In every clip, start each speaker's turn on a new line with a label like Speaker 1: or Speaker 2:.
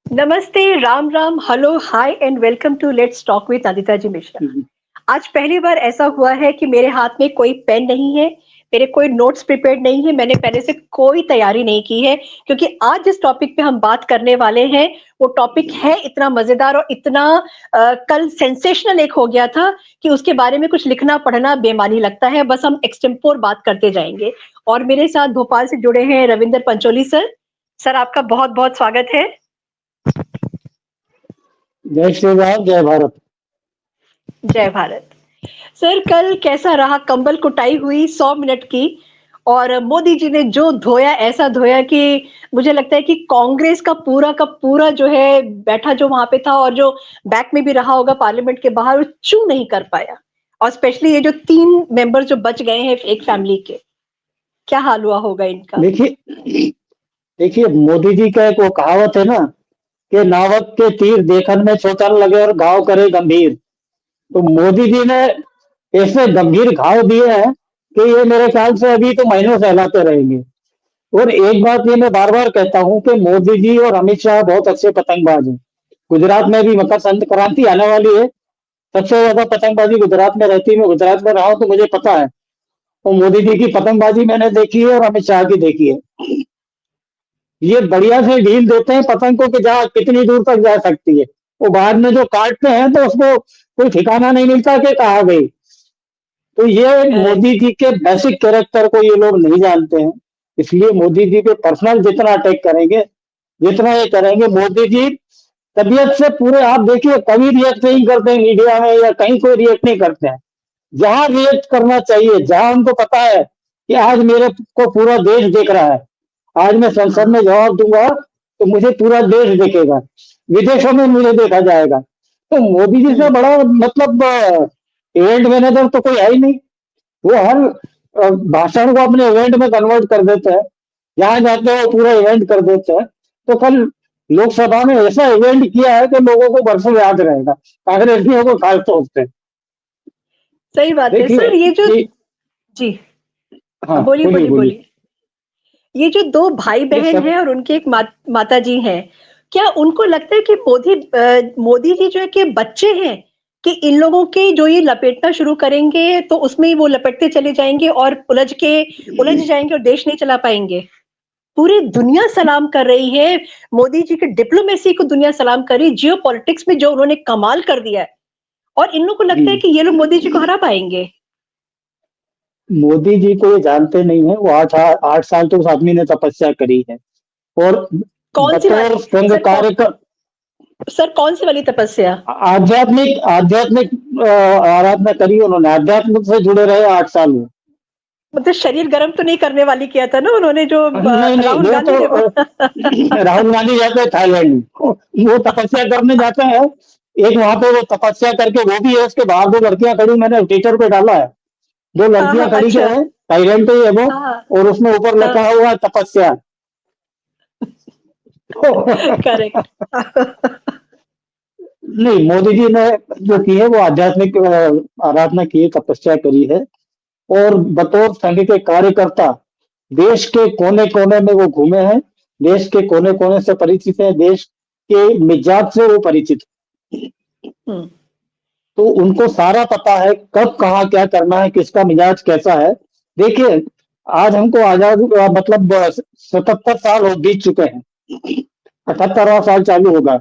Speaker 1: नमस्ते, Ram Ram, hello, hi and welcome to let's talk with Adita ji Mishra.
Speaker 2: हुँ,
Speaker 1: आज पहली बार ऐसा हुआ है कि मेरे हाथ में कोई पेन नहीं है, मेरे कोई नोट्स प्रिपेयर्ड नहीं है, मैंने पहले से कोई तैयारी नहीं की है क्योंकि आज जिस टॉपिक पे हम बात करने वाले हैं, वो टॉपिक है इतना मज़ेदार और इतना कल सेंसेशनल एक हो गया था कि उसके बारे में कुछ लिखना पढ़ना बेमानी लगता है, बस हम एक्सटेम्पोर बात करते जाएँगे। और मेरे साथ भोपाल से जुड़े हैं रविंदर पंचोली सर। सर आपका बहुत-बहुत स्वागत है।
Speaker 2: जय श्री राम, जय भारत।
Speaker 1: जय भारत। सर कल कैसा रहा? कंबल कुटाई हुई 100 मिनट की और मोदी जी ने जो धोया ऐसा धोया कि मुझे लगता है कि कांग्रेस का पूरा जो है बैठा जो वहां पे था और जो बैक में भी रहा होगा पार्लियामेंट के बाहर, वो चू नहीं कर पाया। और स्पेशली ये जो 3 मेंबर जो बच गए हैं एक फैमिली के, क्या हाल हुआ होगा इनका?
Speaker 2: देखिए देखिए मोदी जी का एक वो कहावत है ना कि नावक के तीर देखन में छोटा लगे और घाव करे गंभीर। तो मोदी जी ने ऐसे गंभीर घाव दिए हैं कि ये मेरे ख्याल से अभी तो महीनों सहलाते रहेंगे। और एक बात ये मैं बार-बार कहता हूँ कि मोदी जी और अमित शाह बहुत अच्छे पतंगबाज हैं। गुजरात में भी मकर संक्रांति आने वाली है। सबसे ज्यादा पतंगबाजी गुजरात में रहती है। मैं गुजरात में रहा हूँ तो मुझे पता है। तो मोदी जी की पतंगबाजी मैंने देखी है और अमित शाह की देखी है। ये बढ़िया से ढील देते हैं पतंग को कि जा कितनी दूर तक जा सकती है। वो बाद में जो काटते हैं तो उसको कोई ठिकाना नहीं मिलता कि कहाँ गई। तो ये
Speaker 1: करेक्ट।
Speaker 2: मोदी जी के बेसिक कैरेक्टर को ये लोग नहीं जानते हैं। इसलिए मोदी जी पे पर्सनल जितना अटैक करेंगे, जितना ये करेंगे, मोदी जी तबीयत से पूरे आप देखिए कभी रिएक्ट नहीं करते हैं मीडिया में या कहीं कोई रिएक्ट नहीं करते हैं। जहां रिएक्ट करना चाहिए, जहां उनको पता है कि आज मेरे को पूरा देश देख रहा है, आज मैं संसद में
Speaker 1: हाँ,
Speaker 2: जवाब दूंगा तो मुझे पूरा देश देखेगा, विदेशों में मुझे देखा जाएगा। तो मोदी जी से
Speaker 1: हम्म,
Speaker 2: बड़ा मतलब इवेंट मैनेजर तो कोई है ही नहीं। वो हर भाषण को अपने इवेंट में कन्वर्ट कर देते हैं। जहां जाते हैं वो पूरा इवेंट कर देते हैं। तो कल लोकसभा में ऐसा इवेंट किया है कि लोगों को बरसों याद रहेगा, कांग्रेसियों को खास तौर से।
Speaker 1: सही बात है
Speaker 2: देखिए
Speaker 1: सर। ये जो
Speaker 2: ये
Speaker 1: जी,
Speaker 2: हाँ,
Speaker 1: बोलिए
Speaker 2: बोलिए
Speaker 1: बोलिए
Speaker 2: बोलिए।
Speaker 1: बोलिए। ये जो 2
Speaker 2: ये
Speaker 1: भाई-बहन
Speaker 2: सब
Speaker 1: हैं और उनके एक माता जी हैं, क्या उनको लगता है कि मोदी जी जो है कि बच्चे हैं, कि इन लोगों के जो ये लपेटना शुरू करेंगे, तो उसमें ही वो लपेटते चले जाएँगे और उलझ जाएँगे और देश नहीं चला पाएँगे? पूरी दुनिया सलाम कर रही है, मोदी जी की डिप्लोमेसी को दुनिया सलाम कर रही है, जियोपॉलिटिक्स में जो उन्होंने कमाल कर दिया है और इन लोगों को
Speaker 2: जी,
Speaker 1: लगता है कि ये लोग मोदी जी को हरा पाएँगे।
Speaker 2: मोदी जी को ये जानते नहीं है। वो 8 साल तो उस आदमी ने तपस्या करी है। और
Speaker 1: कौन-सी
Speaker 2: बतौर
Speaker 1: वाली?
Speaker 2: संघ
Speaker 1: सर कौ
Speaker 2: कार्य
Speaker 1: सर कौन-सी वाली तपस्या?
Speaker 2: आध्यात्मिक आध्यात्मिक आराधना करी उन्होंने। आध्यात्मिक से जुड़े रहे 8 साल में।
Speaker 1: मतलब शरीर गरम तो नहीं करने वाली किया था ना उन्होंने जो
Speaker 2: नहीं नहीं,
Speaker 1: राहुल
Speaker 2: वो
Speaker 1: गांधी
Speaker 2: तो
Speaker 1: ने वो
Speaker 2: राहुल गांधी जाते हैं थाईलैंड। वो तपस्या करने जाते हैं। एक वहां पे वो तपस्या करके वो भी है, उसके बाहर 2 लड़कियां खड़ी, मैंने ट्विटर पे डाला है। दो
Speaker 1: हाँ,
Speaker 2: लड़कियां
Speaker 1: हाँ,
Speaker 2: खड़ी जो
Speaker 1: अच्छा।
Speaker 2: है, थाईलैंड पे ही है वो।
Speaker 1: हाँ,
Speaker 2: और उसमें ऊपर
Speaker 1: हाँ,
Speaker 2: लिखा हुआ है तपस्या।
Speaker 1: करेक्ट।
Speaker 2: नहीं, मोदी जी ने जो की है वो आध्यात्मिक आराधना की है, तपस्या करी है। और बतौर संघ के कार्यकर्ता देश के कोने कोने में वो घूमे हैं। देश के कोने कोने से परिचित है, देश के मिजाज से वो परिचित है।
Speaker 1: हुँ,
Speaker 2: तो उनको सारा पता है कब कहाँ क्या करना है, किसका मिजाज कैसा है। देखिए, आज हमको आजाद मतलब 77 साल हो बीत चुके हैं। 78वां साल चालू होगा।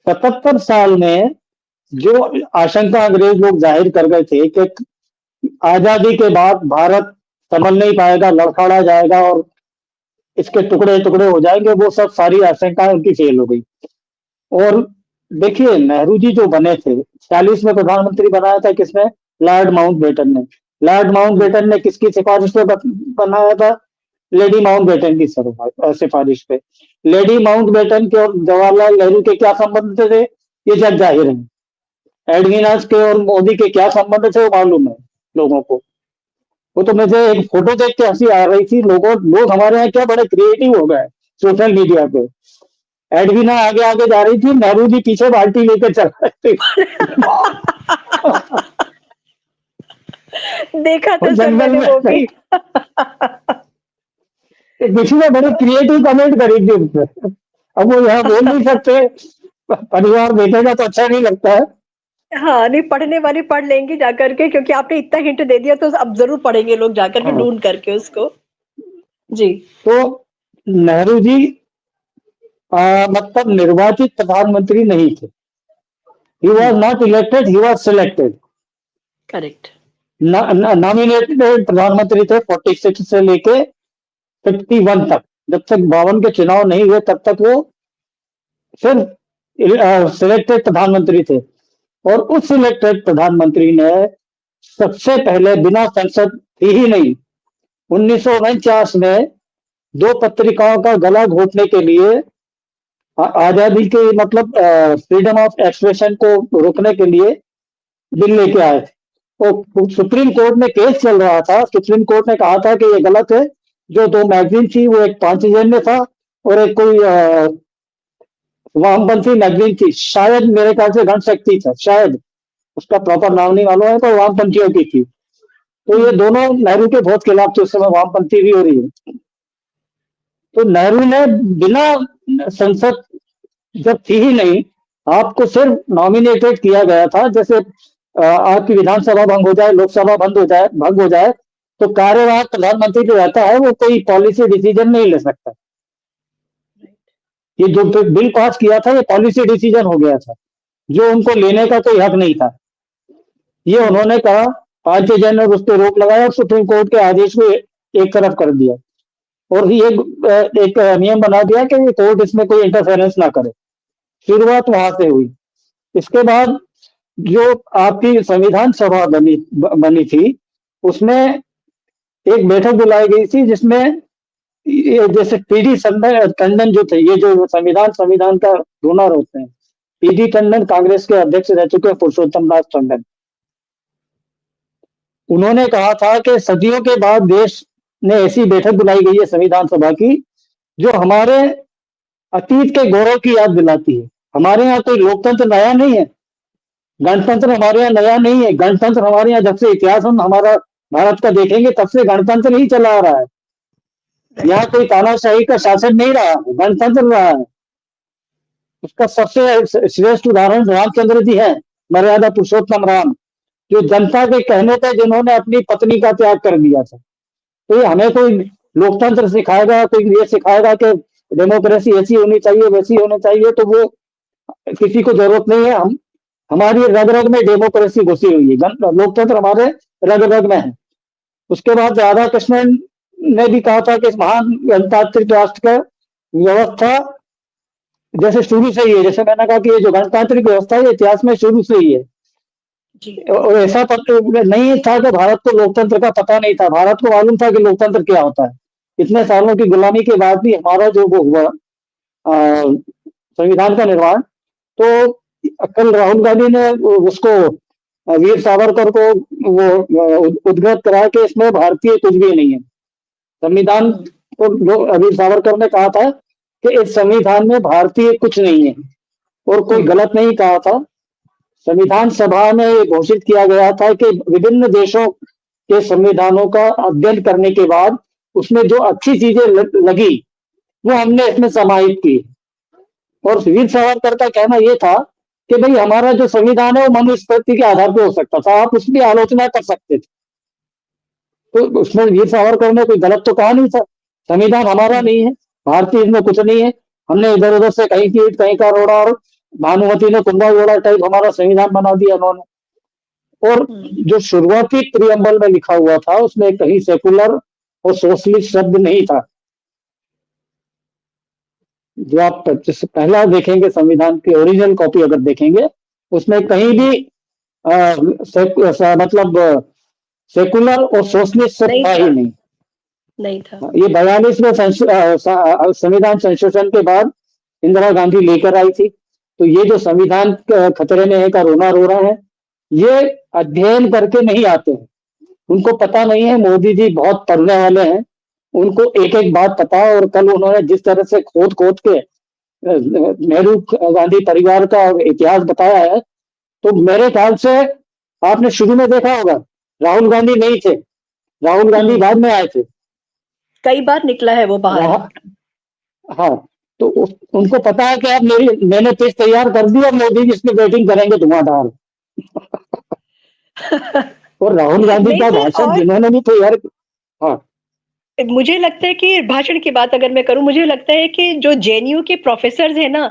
Speaker 2: 77 साल में जो आशंका अंग्रेज लोग जाहिर कर गए थे कि आजादी के बाद भारत संभल नहीं पाएगा, लड़खड़ा जाएगा और इसके टुकड़े टुकड़े हो जाएंगे, वो सब सारी आशंकाएं उनकी फेल हो गई। और देखिए नेहरू जी जो बने थे, 46 में प्रधानमंत्री बनाया था किसने? लॉर्ड माउंटबेटन ने। लॉर्ड
Speaker 1: हुँ,
Speaker 2: माउंटबेटन ने किसकी सिफारिश पे बनाया था? लेडी माउंटबेटन की सिफारिश पे। लेडी माउंटबेटन के और जवाहरलाल नेहरू के क्या संबंध थे? ये जग जाहिर है। एडवीनास के और मोदी के क्या संबंध थे वो मालूम है लोगों को। वो तो मुझे एक फोटो देख के हंसी आ रही थी। लोग हमारे यहाँ क्या बड़े क्रिएटिव हो गए सोशल मीडिया पे। एडवीना आगे आगे जा रही थी, नेहरू जी पीछे बाल्टी लेकर चल रहे थे।
Speaker 1: देखा
Speaker 2: वो
Speaker 1: था सर
Speaker 2: जंगल
Speaker 1: मैंने
Speaker 2: में
Speaker 1: वो भी।
Speaker 2: कहीं किसी ने बड़ी क्रिएटिव कमेंट करी थी उसपे। अब वो यहाँ बोल नहीं सकते, परिवार देखेगा तो अच्छा नहीं लगता है।
Speaker 1: हाँ, नहीं पढ़ने वाले पढ़ लेंगे जाकर के, क्योंकि आपने इतना हिंट दे दिया तो अब जरूर पढ़ेंगे लोग जाकर के
Speaker 2: हाँ,
Speaker 1: ढूंढ करके उसको। जी।
Speaker 2: तो नेहरू जी मतलब निर्वाचित प्रधानमंत्री नहीं थे। He was not elected, he was selected.
Speaker 1: Correct.
Speaker 2: Nominated प्रधानमंत्री थे 46 से लेके 51 तक। जब तक 52 के चुनाव नहीं हुए तब तक वो सिर्फ सिलेक्टेड प्रधानमंत्री थे। और उस सिलेक्टेड प्रधानमंत्री ने सबसे पहले बिना संसद थी ही नहीं, 1949 में दो पत्रिकाओं का गला घोटने के लिए, आजादी के मतलब फ्रीडम ऑफ एक्सप्रेशन को रोकने के लिए बिल लेके आए थे। और सुप्रीम कोर्ट में केस चल रहा था, सुप्रीम कोर्ट ने कहा था कि ये गलत है। जो दो मैगजीन थी, वो एक पांचजन्य में था और एक कोई वामपंथी मैगजीन थी, शायद मेरे ख्याल से जनशक्ति था, शायद उसका प्रॉपर नाम नहीं मालूम है, पर वामपंथियों की थी। तो ये दोनों नेहरू के बहुत खिलाफ थे, उस समय वामपंथी भी हो रही है। तो नेहरू ने बिना संसद जब थी ही नहीं, आपको सिर्फ नॉमिनेटेड किया गया था। जैसे आपकी विधानसभा भंग हो जाए, लोकसभा बंद हो जाए, भंग हो जाए, तो कार्यवाहक प्रधानमंत्री जो रहता है वो कोई पॉलिसी डिसीजन नहीं ले सकता। ये जो बिल पास किया था, ये पॉलिसी डिसीजन हो गया था, जो उनको लेने का कोई हक नहीं था। ये उन्होंने कहा, 5 जन ने उस पर रोक लगाया और सुप्रीम कोर्ट के आदेश को एक तरफ कर दिया। और ये एक नियम बना दिया कि कोर्ट इसमें कोई इंटरफेरेंस ना करे। शुरुआत वहां से हुई। इसके बाद जो आपकी संविधान सभा बनी बनी थी, उसमें एक बैठक बुलाई गई थी, जिसमें ये जैसे पीडी टंडन जो थे, ये जो संविधान संविधान का डोनर होते हैं, पीडी टंडन कांग्रेस के अध्यक्ष रह चुके हैं, पुरुषोत्तम दास टंडन। उन्होंने कहा था कि सदियों के बाद देश ने ऐसी बैठक बुलाई गई है संविधान सभा की, जो हमारे अतीत के गौरव की याद दिलाती है। हमारे यहाँ कोई लोकतंत्र नया नहीं है, गणतंत्र हमारे यहाँ नया नहीं है। गणतंत्र हमारे यहाँ जब से इतिहास हम हमारा भारत का देखेंगे, तब से गणतंत्र ही चला आ रहा है। यहाँ कोई तानाशाही का शासन नहीं रहा, गणतंत्र रहा है। उसका सबसे श्रेष्ठ उदाहरण रामचंद्र जी है, मर्यादा पुरुषोत्तम राम, जो जनता के कहने पे जिन्होंने अपनी पत्नी का त्याग कर दिया था। तो ये हमें कोई लोकतंत्र सिखाएगा, कोई ये सिखाएगा कि डेमोक्रेसी ऐसी होनी चाहिए, वैसी होनी चाहिए, तो वो किसी को जरूरत नहीं है। हम हमारी रग रग में डेमोक्रेसी घुसी हुई है, लोकतंत्र हमारे रग रग में है। उसके बाद राधा कृष्णन ने भी कहा था कि इस महान गणतांत्रिक राष्ट्र का व्यवस्था जैसे शुरू से ही है, जैसे मैंने कहा कि ये जो गणतांत्रिक व्यवस्था है, इतिहास में शुरू से ही है। और ऐसा नहीं था कि भारत को लोकतंत्र का पता नहीं था, भारत को मालूम था कि लोकतंत्र क्या होता है। इतने सालों की गुलामी के बाद भी हमारा जो वो हुआ संविधान का निर्माण, तो कल राहुल गांधी ने उसको वीर सावरकर को वो उद्गत करा कि इसमें भारतीय कुछ भी नहीं है। संविधान को वीर सावरकर ने कहा था कि इस संविधान में भारतीय कुछ नहीं है, और कोई गलत नहीं कहा था। संविधान सभा में ये घोषित किया गया था कि विभिन्न देशों के संविधानों का अध्ययन करने के बाद उसमें जो अच्छी चीजें लगी, वो हमने इसमें समाहित की। और वीर सावरकर का कहना यह था कि भाई हमारा जो संविधान है वो मनुस्मृति के आधार पर हो सकता था, आप उसकी आलोचना कर सकते थे। तो उसमें वीर सावरकर ने कोई गलत तो कहा नहीं था। संविधान हमारा नहीं है, भारतीय इसमें कुछ नहीं है, हमने इधर उधर से कहीं की कहीं का रोड़ा, और भानुमति ने कुंभा जोड़ा टाइप हमारा संविधान बना दिया उन्होंने। और जो शुरुआती प्रियम्बल में लिखा हुआ था, उसमें कहीं सेकुलर और सोशलिस्ट शब्द नहीं था। जो आप पहला देखेंगे संविधान की ओरिजिनल कॉपी अगर देखेंगे, उसमें कहीं भी मतलब सेकुलर और सोशलिस्ट शब्द था ही नहीं
Speaker 1: था।
Speaker 2: ये 42वें संविधान संशोधन के बाद इंदिरा गांधी लेकर आई थी। तो ये जो संविधान खतरे में है का रोना रो रहा है, ये अध्ययन करके नहीं आते हैं, उनको पता नहीं है। मोदी जी बहुत पढ़ने वाले हैं, उनको एक एक बात पता है। और कल उन्होंने जिस तरह से खोद खोद के नेहरू गांधी परिवार का इतिहास बताया है, तो मेरे ख्याल से आपने शुरू में देखा होगा, राहुल गांधी नहीं थे, राहुल गांधी बाद में आए थे।
Speaker 1: कई बार निकला है वो बाहर।
Speaker 2: हाँ, तो उनको पता है कि अब मैंने पिच तैयार कर दी, अब मोदी जी इसमें बैटिंग करेंगे धुआंधार। और राहुल गांधी
Speaker 1: नहीं
Speaker 2: का
Speaker 1: सर,
Speaker 2: भाषण
Speaker 1: और
Speaker 2: जिन्होंने भी तैयार, हाँ
Speaker 1: मुझे लगता है कि भाषण की बात अगर मैं करूं, मुझे लगता है कि जो जेएनयू के प्रोफेसर हैं ना,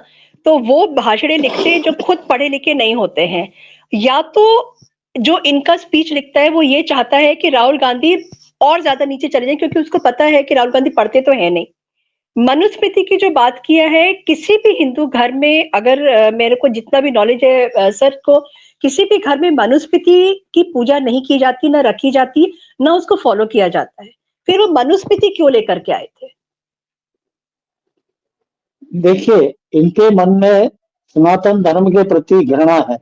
Speaker 1: तो वो भाषणें लिखते हैं जो खुद पढ़े लिखे नहीं होते हैं। या तो जो इनका स्पीच लिखता है वो ये चाहता है कि राहुल गांधी और ज्यादा नीचे चले जाए, क्योंकि उसको पता है कि राहुल गांधी पढ़ते तो है नहीं। मनुस्मृति की जो बात किया है, किसी भी हिंदू घर में अगर मेरे को जितना भी नॉलेज है सर को, किसी भी घर में मनुस्मृति की पूजा नहीं की जाती, ना रखी जाती, ना उसको फॉलो किया जाता है। फिर वो मनुस्मृति क्यों लेकर के आए थे?
Speaker 2: देखिए, इनके मन में सनातन धर्म के प्रति घृणा है।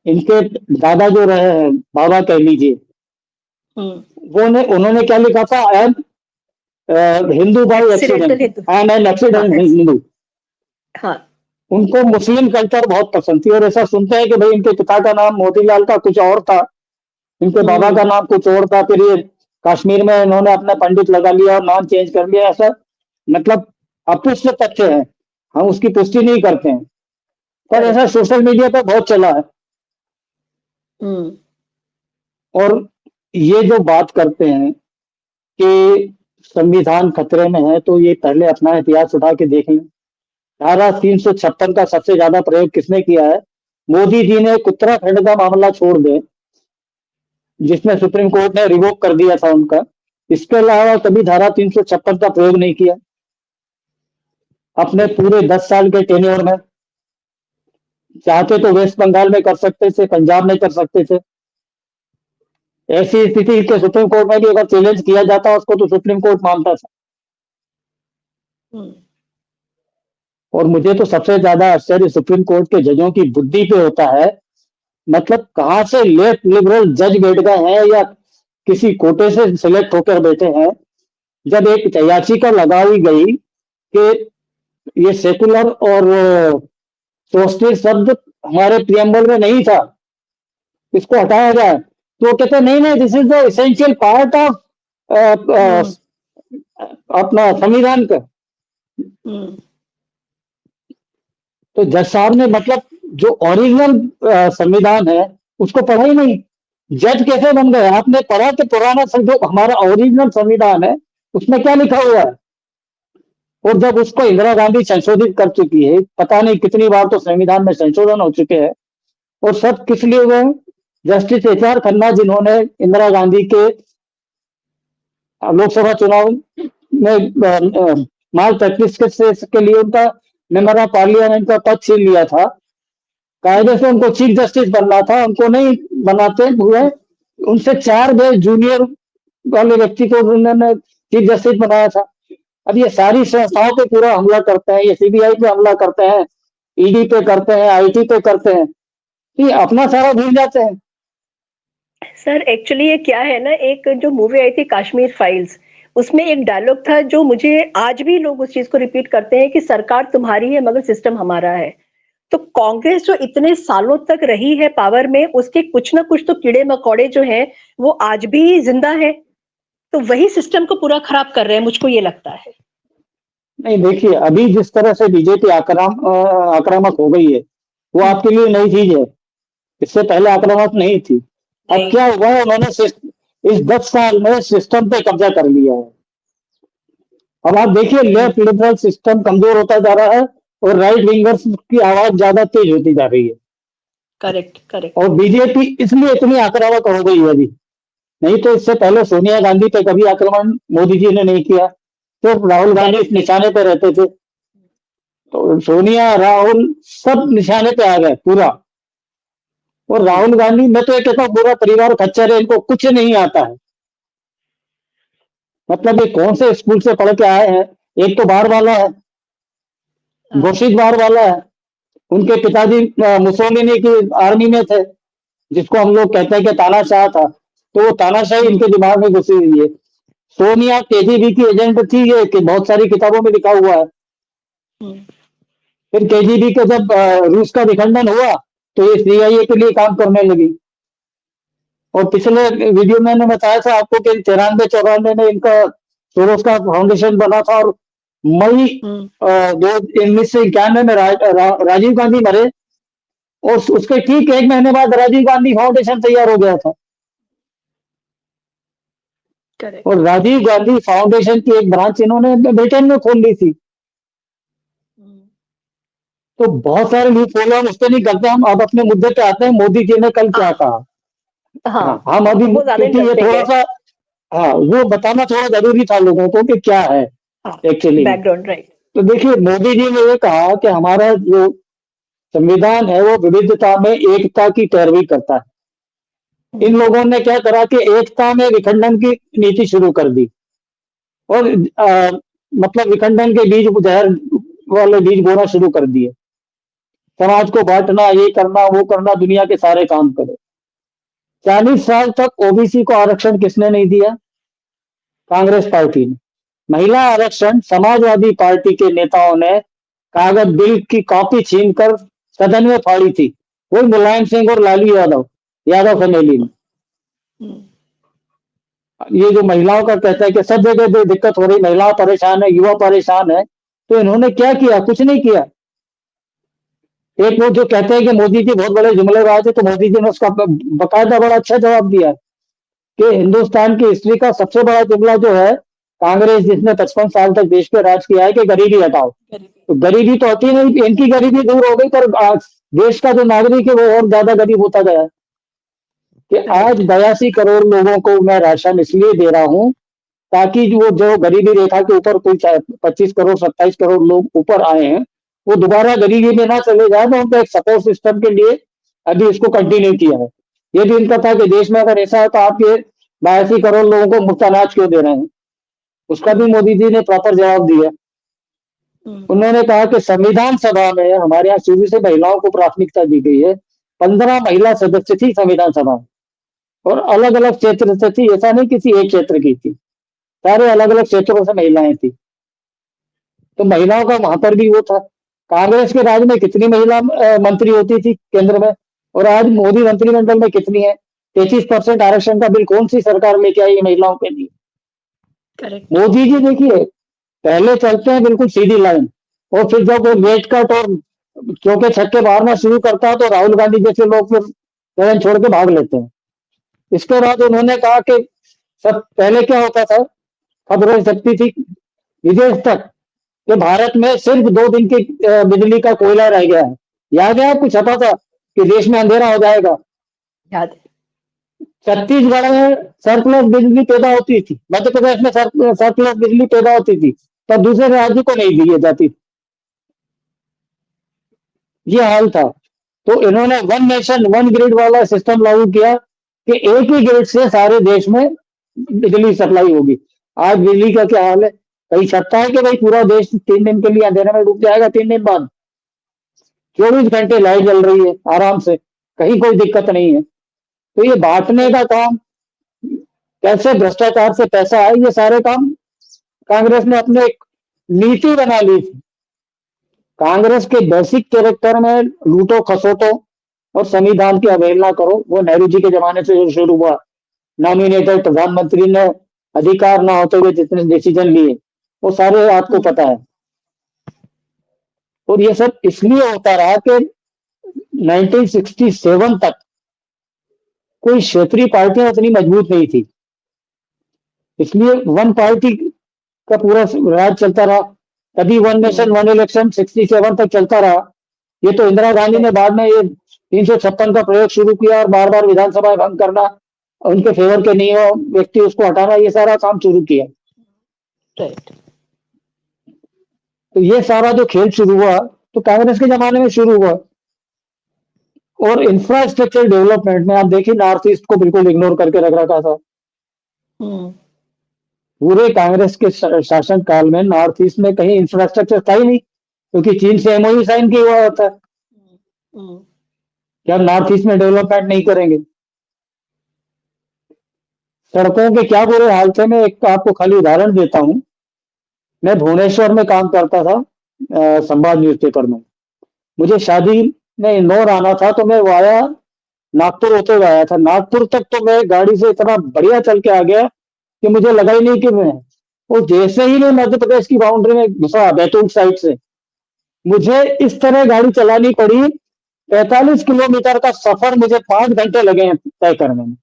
Speaker 2: इनके दादा जो रहे हैं, बाबा कह लीजिए, उन्होंने क्या लिखा था, I am Hindu by
Speaker 1: accidental
Speaker 2: accident,
Speaker 1: Hindu.
Speaker 2: I am an
Speaker 1: हाँ,
Speaker 2: एक्सीडेंट हिंदू।
Speaker 1: हाँ।
Speaker 2: उनको मुस्लिम कल्चर बहुत पसंद थी, और ऐसा सुनते हैं कि भाई इनके पिता का नाम मोतीलाल था, कुछ और था, इनके बाबा का नाम कुछ और था, फिर ये कश्मीर में इन्होंने अपना पंडित लगा लिया और नाम चेंज कर लिया, ऐसा मतलब अपुष्ट तथ्य है, हम उसकी पुष्टि नहीं करते हैं, पर ऐसा
Speaker 1: करेक्ट।
Speaker 2: सोशल मीडिया पर बहुत चला है। और ये जो बात करते हैं कि संविधान खतरे में है, तो ये पहले अपना इतिहास उठा के देख लें। धारा 356 का सबसे ज्यादा प्रयोग किसने किया है? मोदी जी ने। उत्तराखंड का मामला छोड़ दें, जिसमें सुप्रीम कोर्ट ने रिवोक कर दिया था उनका, इसके अलावा कभी धारा 356 का प्रयोग नहीं किया अपने पूरे 10 साल के टेन्योर में। चाहते तो वेस्ट बंगाल में कर सकते थे, पंजाब में कर सकते थे। ऐसी स्थिति के सुप्रीम कोर्ट में भी अगर चैलेंज किया जाता उसको, तो सुप्रीम कोर्ट मानता था। और मुझे तो सबसे ज्यादा आश्चर्य सुप्रीम कोर्ट के जजों की बुद्धि पे होता है। मतलब कहाँ से लेफ्ट लिबरल जज बैठ गए हैं, या किसी कोटे से सिलेक्ट होकर बैठे हैं, जब एक याचिका लगाई गई कि ये सेकुलर और सोशलिस्ट शब्द हमारे प्रियम्बल में नहीं था, इसको हटाया जाए, तो वो कहते हैं नहीं नहीं, this is the essential part of अपना संविधान का। तो जज साहब ने मतलब जो ओरिजिनल संविधान है उसको पढ़ा ही नहीं। जज कैसे बन गए? आपने पढ़ा कि पुराना जो हमारा ओरिजिनल संविधान है उसमें क्या लिखा हुआ है? और जब उसको इंदिरा गांधी संशोधित कर चुकी है, पता नहीं कितनी बार तो संविधान में संशोधन हो चुके हैं, और सब किस लिए हुए हैं? जस्टिस एच आर खन्ना, जिन्होंने इंदिरा गांधी के लोकसभा चुनाव में माल प्रैक्टिस के लिए उनका मेंबर ऑफ पार्लियामेंट का पद छीन लिया था। कायदे से उनको चीफ जस्टिस बनना था, उनको नहीं बनाते हुए उनसे 4 बेर जूनियर वाले व्यक्ति को उन्होंने चीफ जस्टिस बनाया था। अब ये सारी संस्थाओं पे पूरा हमला करते हैं, ये सीबीआई पे हमला करते हैं, ईडी पे करते हैं, आईटी पे करते हैं, ये अपना सारा भूल जाते हैं।
Speaker 1: सर एक्चुअली ये क्या है ना, एक जो मूवी आई थी कश्मीर फाइल्स, उसमें एक डायलॉग था जो मुझे आज भी लोग उस चीज को रिपीट करते हैं कि सरकार तुम्हारी है मगर सिस्टम हमारा है। तो कांग्रेस जो इतने सालों तक रही है पावर में, उसके कुछ ना कुछ तो कीड़े मकोड़े जो हैं वो आज भी जिंदा है। तो वही सिस्टम को पूरा खराब कर रहे हैं, मुझको ये लगता है।
Speaker 2: नहीं, देखिए, अभी जिस तरह से बीजेपी आक्रामक हो गई है, वो आपके लिए नई चीज है। इससे पहले आक्रामक नहीं थी। अब
Speaker 1: नहीं।
Speaker 2: क्या हुआ है, उन्होंने इस 10 साल में सिस्टम पे कब्जा कर लिया है। अब आप देखिए, लेफ्ट लिबरल सिस्टम कमजोर होता जा रहा है, और राइट विंगर्स की आवाज ज्यादा तेज होती जा रही है।
Speaker 1: Correct, correct.
Speaker 2: और बीजेपी इसलिए इतनी आक्रामक हो गई है अभी। नहीं तो इससे पहले सोनिया गांधी पे कभी आक्रमण मोदी जी ने नहीं किया, तो राहुल गांधी इस निशाने पे रहते थे। तो सोनिया, राहुल सब निशाने पे आ गए पूरा। और राहुल गांधी, मैं तो ये कहता हूँ पूरा परिवार खच्चर है, इनको कुछ नहीं आता है। मतलब ये कौन से स्कूल से पढ़ के आए हैं? एक तो बार वाला है, घोषित बार वाला है। उनके पिताजी मुसोलिनी की आर्मी में थे, जिसको हम लोग कहते हैं कि तानाशाह था, तो वो तानाशाही इनके दिमाग में घुसी हुई है। सोनिया केजीबी की एजेंट थी, ये कि बहुत सारी किताबों में लिखा हुआ है। फिर केजीबी का जब रूस का विखंडन हुआ, तो ये सीआईए के लिए काम करने लगी। और पिछले वीडियो में मैंने बताया था आपको कि 93-94 में इनका सोरोस का फाउंडेशन बना था, और मई 1991 में राजीव गांधी मरे, और उसके ठीक एक महीने बाद राजीव गांधी फाउंडेशन तैयार हो गया था।
Speaker 1: करेक्ट।
Speaker 2: और राजीव गांधी फाउंडेशन की एक ब्रांच इन्होंने ब्रिटेन में खोल ली थी। तो बहुत सारे लूप होल हम उस पर नहीं करते, हम अब अपने मुद्दे पे आते हैं। मोदी जी ने कल क्या कहा? हाँ, हम अभी,
Speaker 1: वो ज्यादा
Speaker 2: क्योंकि ये
Speaker 1: इंटरेस्टिंग
Speaker 2: थोड़ा
Speaker 1: है।
Speaker 2: सा, हाँ, वो बताना थोड़ा जरूरी था लोगों को कि क्या है एक्चुअली में।
Speaker 1: Background, right.
Speaker 2: तो देखिए, मोदी जी ने ये कहा कि हमारा जो संविधान है वो विविधता में एकता की पैरवी करता है। इन लोगों ने क्या करा कि एकता में विखंडन की नीति शुरू कर दी, और मतलब विखंडन के बीज, जहर वाले बीज बोना शुरू कर दिए। समाज को बांटना, ये करना, वो करना, दुनिया के सारे काम करे। 40 साल तक ओबीसी को आरक्षण किसने नहीं दिया? कांग्रेस पार्टी ने। महिला आरक्षण समाजवादी पार्टी के नेताओं ने कागज बिल की कॉपी छीनकर सदन में फाड़ी थी। वही मुलायम सिंह और लालू यादव, यादव फैमिली ने। ये जो महिलाओं का कहता है कि सब जगह जो दिक्कत हो रही, महिलाएं परेशान है, युवा परेशान है, तो इन्होंने क्या किया? कुछ नहीं किया। एक वो जो कहते हैं कि मोदी जी बहुत बड़े जुमलेबाज है, तो मोदी जी ने उसका बकायदा बड़ा अच्छा जवाब दिया कि हिंदुस्तान की हिस्ट्री का सबसे बड़ा जुमला जो है, कांग्रेस जिसने 55 साल तक देश पे राज किया है, कि गरीबी हटाओ। तो गरीबी तो होती नहीं, इनकी गरीबी दूर हो गई, पर आज देश का जो नागरिक है वो और ज्यादा गरीब होता गया। कि आज 82 करोड़ लोगों को मैं राशन इसलिए दे रहा हूं ताकि जो गरीबी रेखा के ऊपर कोई 25 करोड़ 27 करोड़ लोग ऊपर आए हैं, वो दोबारा गरीबी में ना चले जाए। तो उनको एक सपोर्ट सिस्टम के लिए अभी इसको कंटिन्यू किया है। ये भी इनका था कि देश में अगर ऐसा है तो आप ये 82 करोड़ लोगों को मुफ्त अनाज क्यों दे रहे हैं? उसका भी मोदी जी ने प्रॉपर जवाब दिया। उन्होंने कहा कि संविधान सभा में हमारे यहाँ शुरू से महिलाओं को प्राथमिकता दी गई है। 15 महिला सदस्य थी संविधान सभा में, और अलग अलग क्षेत्र से थी, ऐसा नहीं किसी एक क्षेत्र की थी, सारे अलग अलग क्षेत्रों से महिलाएं थी। तो महिलाओं का वहां पर भी वो था। कांग्रेस के राज में कितनी महिला मंत्री होती थी केंद्र में, और आज मोदी मंत्रिमंडल में कितनी है? 33% आरक्षण का बिल कौन सी सरकार लेके आई महिलाओं के लिए?
Speaker 1: करेक्ट।
Speaker 2: मोदी जी देखिए, पहले चलते हैं बिल्कुल सीधी लाइन, और फिर जब वो गेट कट और क्योंकि छक्के मारना शुरू करता है, तो राहुल गांधी जैसे लोग फिर सदन छोड़ के भाग लेते हैं। इसके बाद उन्होंने कहा कि सब पहले क्या होता था, खबरें छपती थी विदेश तक कि भारत में सिर्फ 2 दिन की बिजली का कोयला रह गया है। याद है आपको? छपा था कि देश में अंधेरा हो जाएगा।
Speaker 1: याद है।
Speaker 2: छत्तीसगढ़ में सरप्लस बिजली पैदा होती थी, मध्य प्रदेश में सरप्लस बिजली पैदा होती थी, पर दूसरे राज्य को नहीं दी जाती। ये हाल था। तो इन्होंने वन नेशन वन ग्रिड वाला सिस्टम लागू किया कि एक ही ग्रिड से सारे देश में बिजली सप्लाई होगी। आज बिजली का क्या हाल है? कहीं छपता है कि भाई पूरा देश 3 दिन के लिए अंधेरे में डूब जाएगा, 3 दिन बाद 24 घंटे लाइट जल रही है आराम से, कहीं कोई दिक्कत नहीं है। तो ये बांटने का काम, कैसे भ्रष्टाचार से पैसा आए, ये सारे काम कांग्रेस ने अपने एक नीति बना ली थी। कांग्रेस के बेसिक कैरेक्टर में लूटो खसोटो और संविधान की अवहेलना करो, वो नेहरू जी के जमाने से जो शुरू हुआ। नॉमिनेटेड प्रधानमंत्री ने अधिकार ना होते हुए जितने डिसीजन लिए, वो सारे आपको पता है। और ये सब इसलिए होता रहा कि 1967 तक कोई क्षेत्रीय पार्टियां उतनी मजबूत नहीं थी, इसलिए वन पार्टी का पूरा राज चलता रहा। कभी वन नेशन वन इलेक्शन 67 तक चलता रहा। ये तो इंदिरा गांधी ने बाद में ये 356 का प्रयोग शुरू किया, और बार बार विधानसभा भंग करना, उनके फेवर के नियम व्यक्ति उसको हटाना, ये सारा काम शुरू किया।
Speaker 1: राइट।
Speaker 2: तो ये सारा जो खेल शुरू हुआ तो कांग्रेस के जमाने में शुरू हुआ। और इंफ्रास्ट्रक्चर डेवलपमेंट में आप देखिए, नॉर्थ ईस्ट को बिल्कुल इग्नोर करके रख रखा था। पूरे कांग्रेस के शासन काल में नॉर्थ ईस्ट में कहीं इंफ्रास्ट्रक्चर था ही नहीं, क्योंकि चीन से एमओयू साइन किया हुआ होता है कि हम नॉर्थ ईस्ट में डेवलपमेंट नहीं करेंगे। सड़कों के क्या बुरे हाल थे। मैं एक आपको खाली उदाहरण देता हूँ। मैं भुवनेश्वर में काम करता था, संवाद न्यूज़पेपर में। मुझे शादी में इंदौर आना था, तो मैं वाया नागपुर होते हुए आया था। नागपुर तक तो मैं गाड़ी से इतना बढ़िया चल के आ गया कि मुझे लगा ही नहीं कि मैं और जैसे ही मैं मध्य प्रदेश की बाउंड्री में घुसा बैतूल साइड से, मुझे इस तरह गाड़ी चलानी पड़ी। 45 किलोमीटर का सफर मुझे 5 घंटे लगे हैं तय करने में।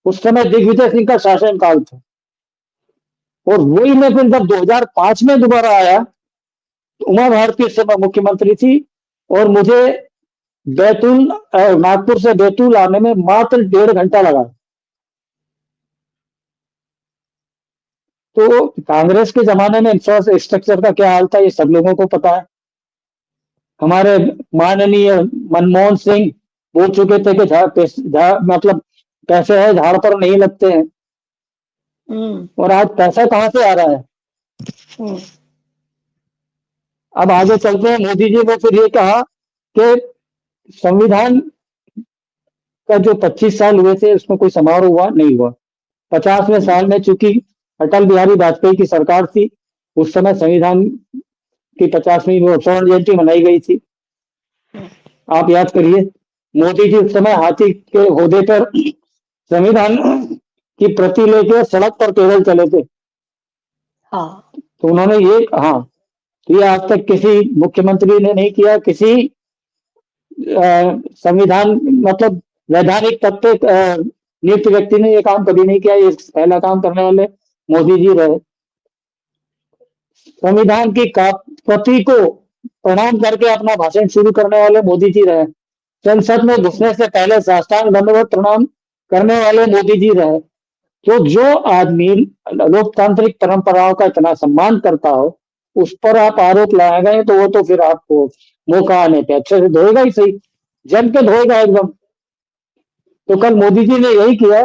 Speaker 2: उस समय दिग्विजय सिंह का शासनकाल था। और वही मैं फिर जब 2005 में दोबारा आया, तो उमा भारती उस समय मुख्यमंत्री थी, और मुझे बैतूल नागपुर से बैतूल आने में मात्र 1.5 घंटा लगा। तो कांग्रेस के जमाने में इंफ्रास्ट्रक्चर का क्या हाल था, ये सब लोगों को पता है। हमारे माननीय मनमोहन सिंह बोल चुके थे कि मतलब पैसे है झाड़ पर नहीं लगते हैं। और आज पैसा कहाँ से आ रहा है। अब आगे चलते हैं। मोदी जी ने फिर ये कहा कि संविधान का जो 25 साल हुए थे उसमें कोई समारोह हुआ नहीं हुआ। 50वें साल में चूंकि अटल बिहारी वाजपेयी की सरकार थी, उस समय संविधान की 50वीं स्वर्ण जयंती मनाई गई थी। आप याद करिए, मोदी जी उस समय हाथी के होदे पर संविधान की प्रति लेके सड़क पर केवल चले थे।
Speaker 1: हाँ।
Speaker 2: तो उन्होंने ये आज तक किसी मुख्यमंत्री ने नहीं किया, किसी संविधान मतलब वैधानिक तत्व नियुक्त व्यक्ति ने ये काम कभी नहीं किया। ये पहला काम करने वाले मोदी जी रहे। संविधान की प्रति को प्रणाम करके अपना भाषण शुरू करने वाले मोदी जी रहे। संसद में घुसने से पहले साष्टांग दंडवत प्रणाम करने वाले मोदी जी रहे। तो जो आदमी लोकतांत्रिक परंपराओं का इतना सम्मान करता हो, उस पर आप आरोप लगाए गए तो वो तो फिर आपको मौका आने पे अच्छे से धोएगा ही सही, जम के धोएगा एकदम। तो कल मोदी जी ने यही किया।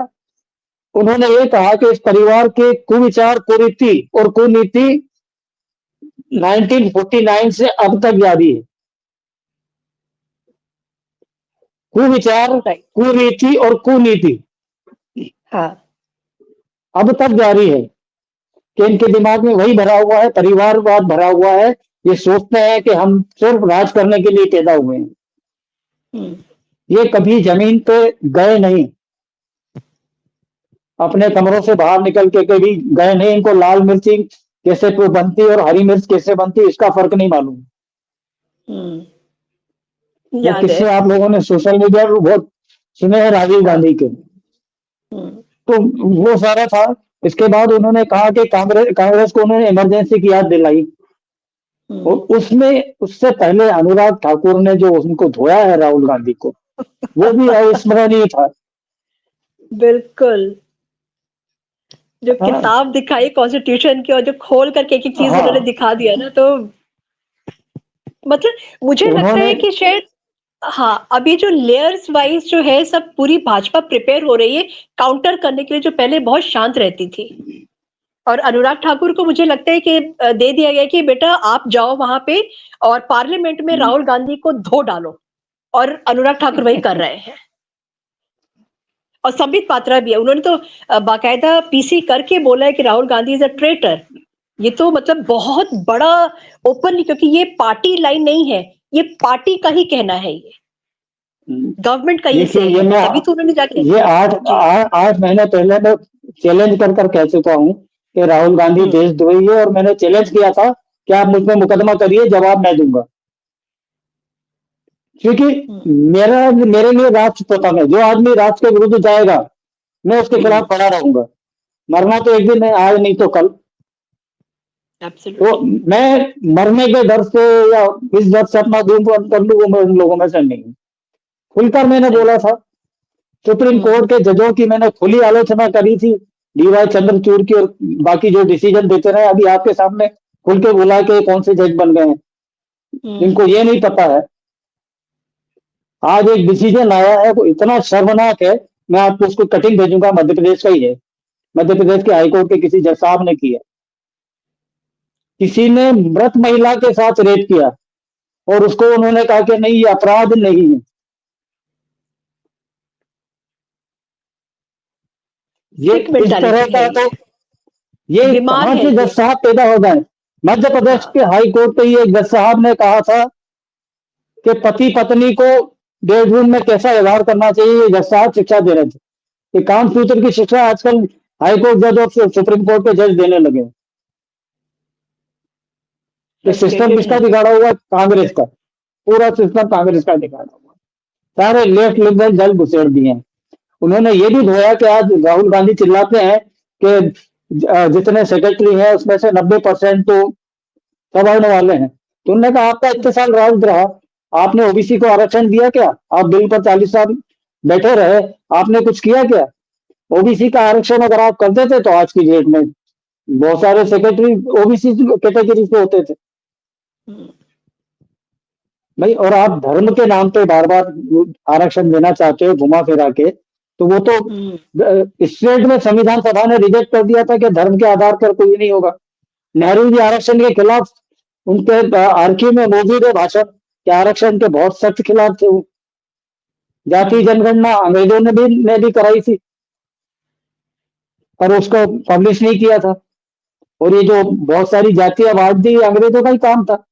Speaker 2: उन्होंने ये कहा कि इस परिवार के कुविचार, कुरीति और कुनीति 1949 से अब तक जारी है। कुविचार, कुरीति और कुनीति अब तक जारी है कि इनके दिमाग में वही भरा हुआ है, परिवारवाद भरा हुआ है। ये सोचते हैं कि हम सिर्फ राज करने के लिए पैदा हुए हैं। ये कभी जमीन पे गए नहीं, अपने कमरों से बाहर निकल के कभी गए नहीं। इनको लाल मिर्ची कैसे बनती है और हरी मिर्च कैसे बनती है इसका फर्क नहीं मालूम। वो किससे आप लोगों ने सोशल मीडिया पर बहुत सुने हैं, राजीव गांधी के। तो वो सारा था। इसके बाद उन्होंने कहा कि कांग्रेस को उन्होंने इमरजेंसी की याद दिलाई। और उसमें उससे पहले अनुराग ठाकुर ने जो उनको धोया है राहुल गांधी को, वो भी अविस्मरणीय था।
Speaker 1: बिल्कुल। जो किताब दिखाई कॉन्स्टिट्यूशन की और जो खोल करके एक चीज उन्होंने दिखा दिया ना, तो मतलब मुझे लगता है कि शायद अभी जो लेयर्स वाइज जो है सब पूरी भाजपा प्रिपेयर हो रही है काउंटर करने के लिए, जो पहले बहुत शांत रहती थी। और अनुराग ठाकुर को मुझे लगता है कि दे दिया गया कि बेटा आप जाओ वहां पे और पार्लियामेंट में राहुल गांधी को धो डालो, और अनुराग ठाकुर वही कर रहे हैं। और संबित पात्रा भी है, उन्होंने तो बाकायदा पीसी करके बोला है कि Rahul Gandhi is a traitor. ये तो मतलब बहुत बड़ा ओपनली, क्योंकि ये पार्टी लाइन नहीं है, ये पार्टी का ही कहना है, ये गवर्नमेंट का ही से है। तभी तो उन्होंने जाके
Speaker 2: ये 8 महीने पहले मैं चैलेंज कर कह चुका हूँ कि राहुल गांधी देशद्रोही है, और मैंने चैलेंज किया था कि आप मुझ पर मुकदमा करिए, जवाब मैं दूंगा। क्योंकि मेरे लिए राष्ट्र प्रथम है। जो आदमी राष्ट्र के विरुद्ध जाएगा, मैं उसके खिलाफ खड़ा रहूंगा। मरना तो एक दिन है, आज नहीं तो कल। तो मैं मरने के डर से या इस डर से अपना दूर बंद कर लूँ, मैं उन लोगों में से नहीं। खुलकर मैंने बोला था। सुप्रीम कोर्ट के जजों की मैंने खुली आलोचना करी थी, डीवाई चंद्रचूड़ की, और बाकी जो डिसीजन देते रहे। अभी आपके सामने खुल के बोला कि कौन से जज बन गए हैं, जिनको ये नहीं पता है। आज एक डिसीजन आया है वो इतना शर्मनाक है, मैं आपको उसको कटिंग भेजूंगा, मध्य प्रदेश का ही है। मध्य प्रदेश के हाईकोर्ट के किसी जज साहब ने किया। किसी ने मृत महिला के साथ रेप किया और उसको उन्होंने कहा कि नहीं, ये अपराध नहीं है। ये इस तरह का, तो ये कहां से जज साहब पैदा हो गए। मध्य प्रदेश के हाई कोर्ट पे ये जज साहब ने कहा था कि पति पत्नी को बेडरूम में कैसा व्यवहार करना चाहिए, ये जज साहब शिक्षा दे रहे थे। ये कामसूत्र की शिक्षा आजकल हाई कोर्ट जज और सुप्रीम कोर्ट के जज देने लगे। ये सिस्टम
Speaker 1: फ्रस्ट्रेटेड
Speaker 2: किसका
Speaker 1: है।
Speaker 2: बिगाड़ा हुआ है? कांग्रेस का। पूरा सिस्टम कांग्रेस का बिगाड़ा हुआ है। सारे लेफ्ट लिबरल जल घुसेड़ दिए हैं। उन्होंने ये भी धोया कि आज राहुल गांधी चिल्लाते हैं कि जितने सेक्रेटरी हैं उसमें से 90% तो सवर्ण वाले हैं। तो उन्होंने कहा आपका इतने साल राज रहा, आपने ओबीसी को आरक्षण दिया क्या? आप बिल पर 40 साल बैठे रहे, आपने कुछ किया क्या? ओबीसी का आरक्षण अगर आप कर देते तो आज की डेट में बहुत सारे सेक्रेटरी ओबीसी कैटेगरी से होते थे भाई। और आप धर्म के नाम पे बार बार आरक्षण देना चाहते हो घुमा फिरा के, तो वो तो स्टेट में संविधान सभा ने रिजेक्ट कर दिया था कि धर्म के आधार पर कोई नहीं होगा। नेहरू जी आरक्षण के खिलाफ उनके आर्की में मौजूद है भाषण कि आरक्षण के बहुत सख्त खिलाफ थे वो। जाति जनगणना अंग्रेजों ने भी कराई थी, पर उसको पब्लिश नहीं किया था। और ये जो बहुत सारी जातियां बांट दी, अंग्रेजों का ही काम था।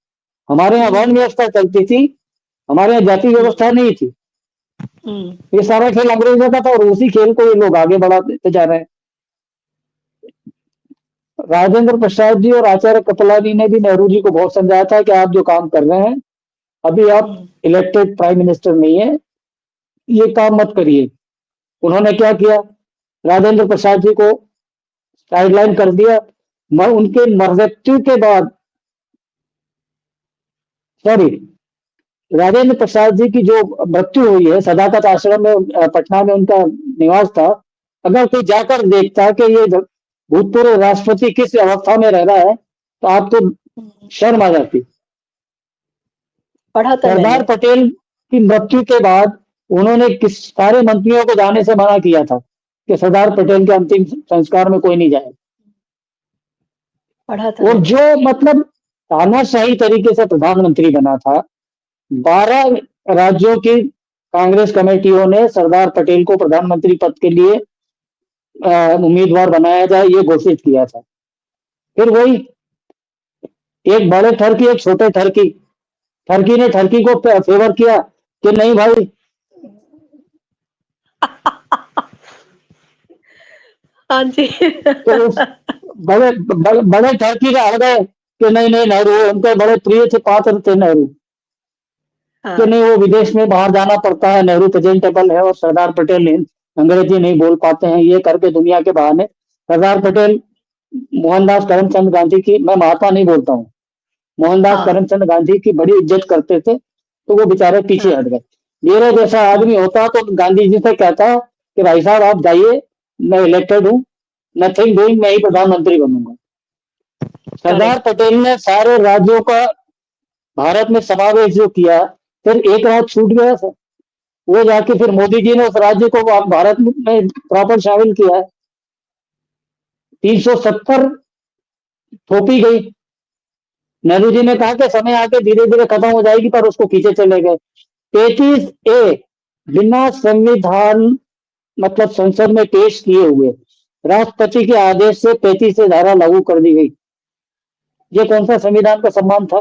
Speaker 2: हमारे यहाँ वर्ण व्यवस्था चलती थी, हमारे यहाँ जाति व्यवस्था नहीं थी। ये सारा खेल अंग्रेजों का था और उसी खेल को ये लोग आगे बढ़ाते जा रहे हैं। राजेंद्र प्रसाद जी और आचार्य कृपलानी ने भी नेहरू जी को बहुत समझाया था कि आप जो काम कर रहे हैं, अभी आप इलेक्टेड प्राइम मिनिस्टर नहीं है, ये काम मत करिए। उन्होंने क्या किया? राजेंद्र प्रसाद जी को साइडलाइन कर दिया। उनके मृत्यु के बाद, सॉरी, राजेंद्र प्रसाद जी की जो मृत्यु हुई है, सदाकत आश्रम में पटना में उनका निवास था। अगर कोई जाकर देखता कि ये भूतपूर्व राष्ट्रपति किस अवस्था में रह रहा है तो आपको शर्म आ जाती।
Speaker 1: पढ़ा था
Speaker 2: सरदार
Speaker 1: मैंने।
Speaker 2: पटेल की मृत्यु के बाद उन्होंने किस सारे मंत्रियों को जाने से मना किया था कि सरदार पटेल के अंतिम संस्कार में कोई नहीं जाए।
Speaker 1: पढ़ा था
Speaker 2: और
Speaker 1: मैंने।
Speaker 2: जो मतलब तानाशाही तरीके से प्रधानमंत्री बना था, 12 राज्यों की कांग्रेस कमेटियों ने सरदार पटेल को प्रधानमंत्री पद के लिए उम्मीदवार बनाया जाए ये घोषित किया था। फिर वही एक बड़े ठरकी एक छोटे ठरकी, ठरकी ने ठरकी को फेवर किया कि नहीं भाई।
Speaker 1: हाँ जी।
Speaker 2: तो उस बड़े ठरकी का आ गए कि नहीं नहीं, नेहरू उनके बड़े प्रिय थे, पात्र थे नेहरू, कि नहीं वो विदेश में बाहर जाना पड़ता है, नेहरू प्रेजेंटेबल है और सरदार पटेल अंग्रेजी नहीं बोल पाते हैं, ये करके दुनिया के बहाने सरदार पटेल मोहनदास करमचंद गांधी की, मैं महात्मा नहीं बोलता हूँ, मोहनदास करमचंद गांधी की बड़ी इज्जत करते थे, तो वो बेचारे पीछे हट गए। मेरे जैसा आदमी होता तो गांधी जी से कहता कि भाई साहब आप जाइए, मैं इलेक्टेड हूँ, नथिंग डूइंग, मैं ही प्रधानमंत्री बनूंगा। सरदार पटेल ने सारे राज्यों का भारत में समावेश जो किया, फिर एक राज्य छूट गया था, वो जाके फिर मोदी जी ने उस राज्य को भारत में प्रॉपर शामिल किया है। 370 थोपी गई। नेहरू जी ने कहा कि समय आके धीरे धीरे खत्म हो जाएगी, पर उसको खींचे चले गए। 33A बिना संविधान मतलब संसद में पेश किए हुए राष्ट्रपति के आदेश से 35 धारा लागू कर दी गई। ये कौन सा संविधान का सम्मान था?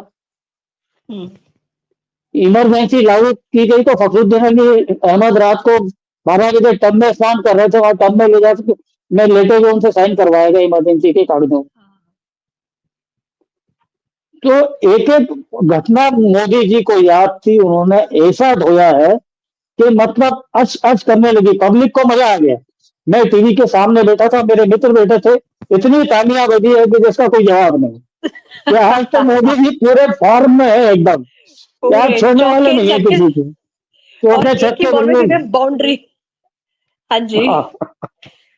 Speaker 2: इमरजेंसी लागू की गई तो फखरुद्दीन अली अहमद रात को 12 बजे टब में स्नान कर रहे थे, वहां टब में ले जाकर मैं लेटे हुए उनसे साइन करवाया गया इमरजेंसी के कागजों। तो एक एक घटना मोदी जी को याद थी, उन्होंने ऐसा धोया है कि मतलब अच अच करने लगी, पब्लिक को मजा आ गया। मैं टीवी के सामने बैठा था, मेरे मित्र बैठे थे, इतनी तालियां बजी है कि जिसका कोई जवाब नहीं। आज तो मोदी जी पूरे फॉर्म में है एकदम, यार छोड़ने वाले
Speaker 1: चौके
Speaker 2: नहीं है
Speaker 1: छक्के
Speaker 2: किसी को,
Speaker 1: और
Speaker 2: चौके
Speaker 1: एक ही
Speaker 2: छक्के
Speaker 1: बॉल में
Speaker 2: बिल्कुल।
Speaker 1: बाउंड्री। हाँ जी।
Speaker 2: हाँ,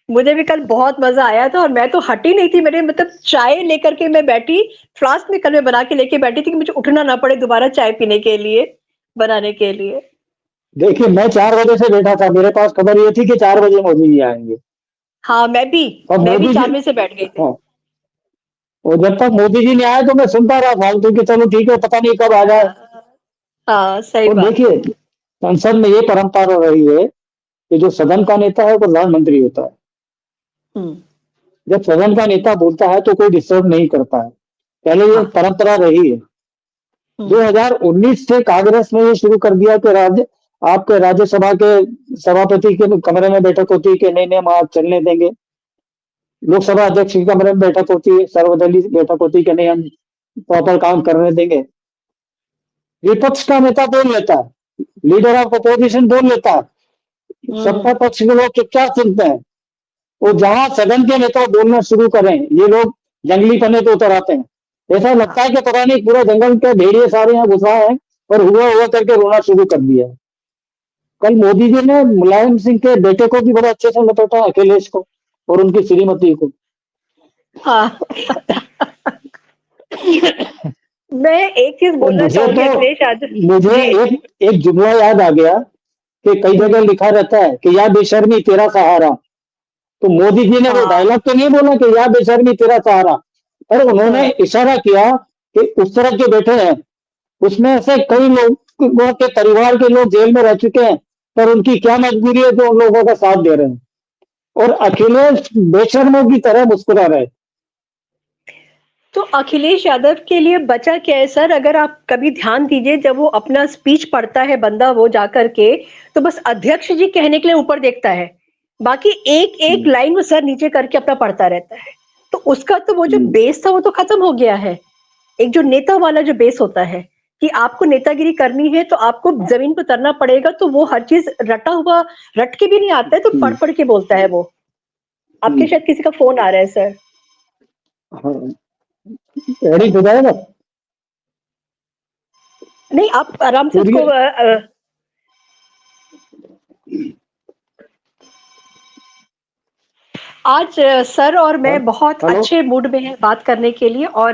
Speaker 1: मुझे भी कल बहुत मजा आया था और मैं तो हटी नहीं थी, मेरे मतलब चाय लेकर के मैं बैठी, फ्लास्क में कल मैं बना के लेके बैठी थी कि मुझे उठना ना पड़े दोबारा चाय पीने के लिए, बनाने के लिए।
Speaker 2: देखिए मैं 4 बजे से बैठा था, मेरे पास खबर ये थी कि 4 बजे मोदी जी आएंगे।
Speaker 1: हाँ
Speaker 2: और
Speaker 1: मैं भी
Speaker 2: मोदी जी,
Speaker 1: 4 बजे से बैठ गई थी।
Speaker 2: हाँ, और जब तक मोदी जी नहीं आए तो मैं सुनता रहा फालतू कि चलो ठीक है, पता नहीं कब आ जाए।
Speaker 1: हाँ सही
Speaker 2: और
Speaker 1: बात।
Speaker 2: देखिए संसद में ये परंपरा रही है कि जो सदन का नेता है वो प्रधानमंत्री होता है।
Speaker 1: हम्म।
Speaker 2: जब सदन का नेता बोलता है तो कोई डिस्टर्ब नहीं करता है, पहले ये
Speaker 1: हाँ।
Speaker 2: परंपरा रही है। 2019 से कांग्रेस ने ये शुरू कर दिया कि आपके राज्यसभा के सभापति के कमरे में बैठक होती है कि नहीं नहीं हम आज चलने देंगे, लोकसभा अध्यक्ष के कमरे में बैठक होती है, सर्वदलीय बैठक होती है कि नहीं हम प्रॉपर काम करने देंगे। विपक्ष का नेता बोल लेता है, लीडर ऑफ अपोजिशन बोल लेता है,
Speaker 1: हम्म।
Speaker 2: सत्ता पक्ष के लोग चुपचाप सुनते हैं। वो जहां सदन के नेता बोलना शुरू करें, ये लोग जंगली पन्ने पे उतर आते हैं। ऐसा लगता
Speaker 1: हाँ।
Speaker 2: है कि पता नहीं पूरा जंगल के भेड़िए सारे यहाँ घुसा है और हुआ हुआ करके रोना शुरू कर दिया। कल मोदी जी ने मुलायम सिंह के बेटे को भी बड़ा अच्छे से लपेटा, अखिलेश को और उनकी श्रीमती को।
Speaker 1: हाँ। मैं एक चीज
Speaker 2: और
Speaker 1: बोलना चाहूंगी अखिलेश यादव
Speaker 2: मुझे
Speaker 1: जी।
Speaker 2: एक एक जुमला याद आ गया कि कई जगह
Speaker 1: हम्म।
Speaker 2: लिखा रहता है कि या बेशर्मी तेरा सहारा। तो मोदी जी ने वो
Speaker 1: हाँ।
Speaker 2: डायलॉग तो नहीं बोला कि या बेशर्मी तेरा सहारा, पर उन्होंने
Speaker 1: हाँ।
Speaker 2: इशारा किया कि उस तरह के बैठे हैं, उसमें से कई लोगों के परिवार के लोग जेल में रह चुके हैं, पर उनकी क्या मजबूरी है जो उन लोगों का साथ दे रहे हैं। और अखिलेश बेशर्मों की तरह मुस्कुरा रहे।
Speaker 1: तो अखिलेश यादव के लिए बचा क्या है सर? अगर आप कभी ध्यान दीजिए, जब वो अपना स्पीच पढ़ता है बंदा, वो जाकर के तो बस अध्यक्ष जी कहने के लिए ऊपर देखता है, बाकी एक एक
Speaker 2: हम्म,
Speaker 1: लाइन वो सर नीचे करके अपना पढ़ता रहता है। तो उसका तो वो जो
Speaker 2: हम्म,
Speaker 1: बेस था वो तो खत्म हो गया है। एक जो नेता वाला जो बेस होता है कि आपको नेतागिरी करनी है तो आपको जमीन पर उतरना पड़ेगा, तो वो हर चीज रटा हुआ रट के भी नहीं आता है, तो पढ़
Speaker 2: हम्म,
Speaker 1: पढ़ के बोलता है वो। आपके
Speaker 2: हम्म,
Speaker 1: शायद किसी का फोन आ रहा है सर।
Speaker 2: हाँ, एडिट हो जाएगा
Speaker 1: नहीं, आप आराम से उसको
Speaker 2: पूरी।
Speaker 1: आज सर और मैं बहुत
Speaker 2: हेलो।
Speaker 1: अच्छे मूड में हैं बात करने के लिए। और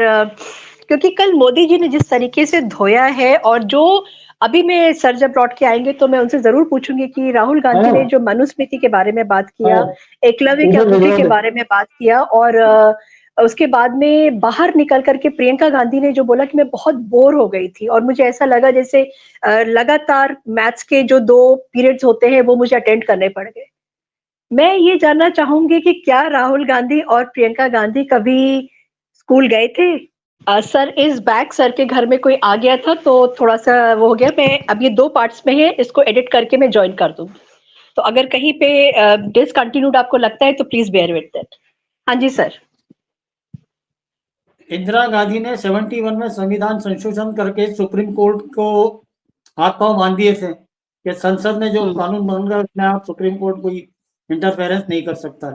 Speaker 1: क्योंकि कल मोदी जी ने जिस तरीके से धोया है, और जो अभी मैं सर जब लौट के आएंगे तो मैं उनसे जरूर पूछूंगी कि राहुल गांधी ने
Speaker 2: है,
Speaker 1: जो मनुस्मृति के बारे में बात
Speaker 2: है,
Speaker 1: किया, एकलव्य की
Speaker 2: इसे
Speaker 1: आकृति
Speaker 2: भिजवा
Speaker 1: के
Speaker 2: दे।
Speaker 1: बारे में बात किया, और उसके बाद में बाहर निकल करके प्रियंका गांधी ने जो बोला कि मैं बहुत बोर हो गई थी, और मुझे ऐसा लगा जैसे लगातार मैथ्स के जो 2 पीरियड्स होते हैं वो मुझे अटेंड करने पड़ गए। मैं ये जानना चाहूंगी कि क्या राहुल गांधी और प्रियंका गांधी कभी स्कूल गए थे? सर इज बैक, सर के घर में कोई आ गया था तो थोड़ा सा वो हो गया। मैं अब ये 2 पार्ट्स में है, इसको एडिट करके मैं ज्वाइन कर दूंगी। तो अगर कहीं पे डिसकंटिन्यूड आपको लगता है तो प्लीज बेयर विद दैट। हाँ जी सर।
Speaker 3: इंदिरा गांधी ने 71 में संविधान संशोधन करके सुप्रीम कोर्ट को हाथ पांव बांध दिए थे कि संसद ने जो
Speaker 1: हम्म।
Speaker 3: कानून बन रहा है उसमें आप सुप्रीम कोर्ट कोई इंटरफेरेंस नहीं कर सकता है।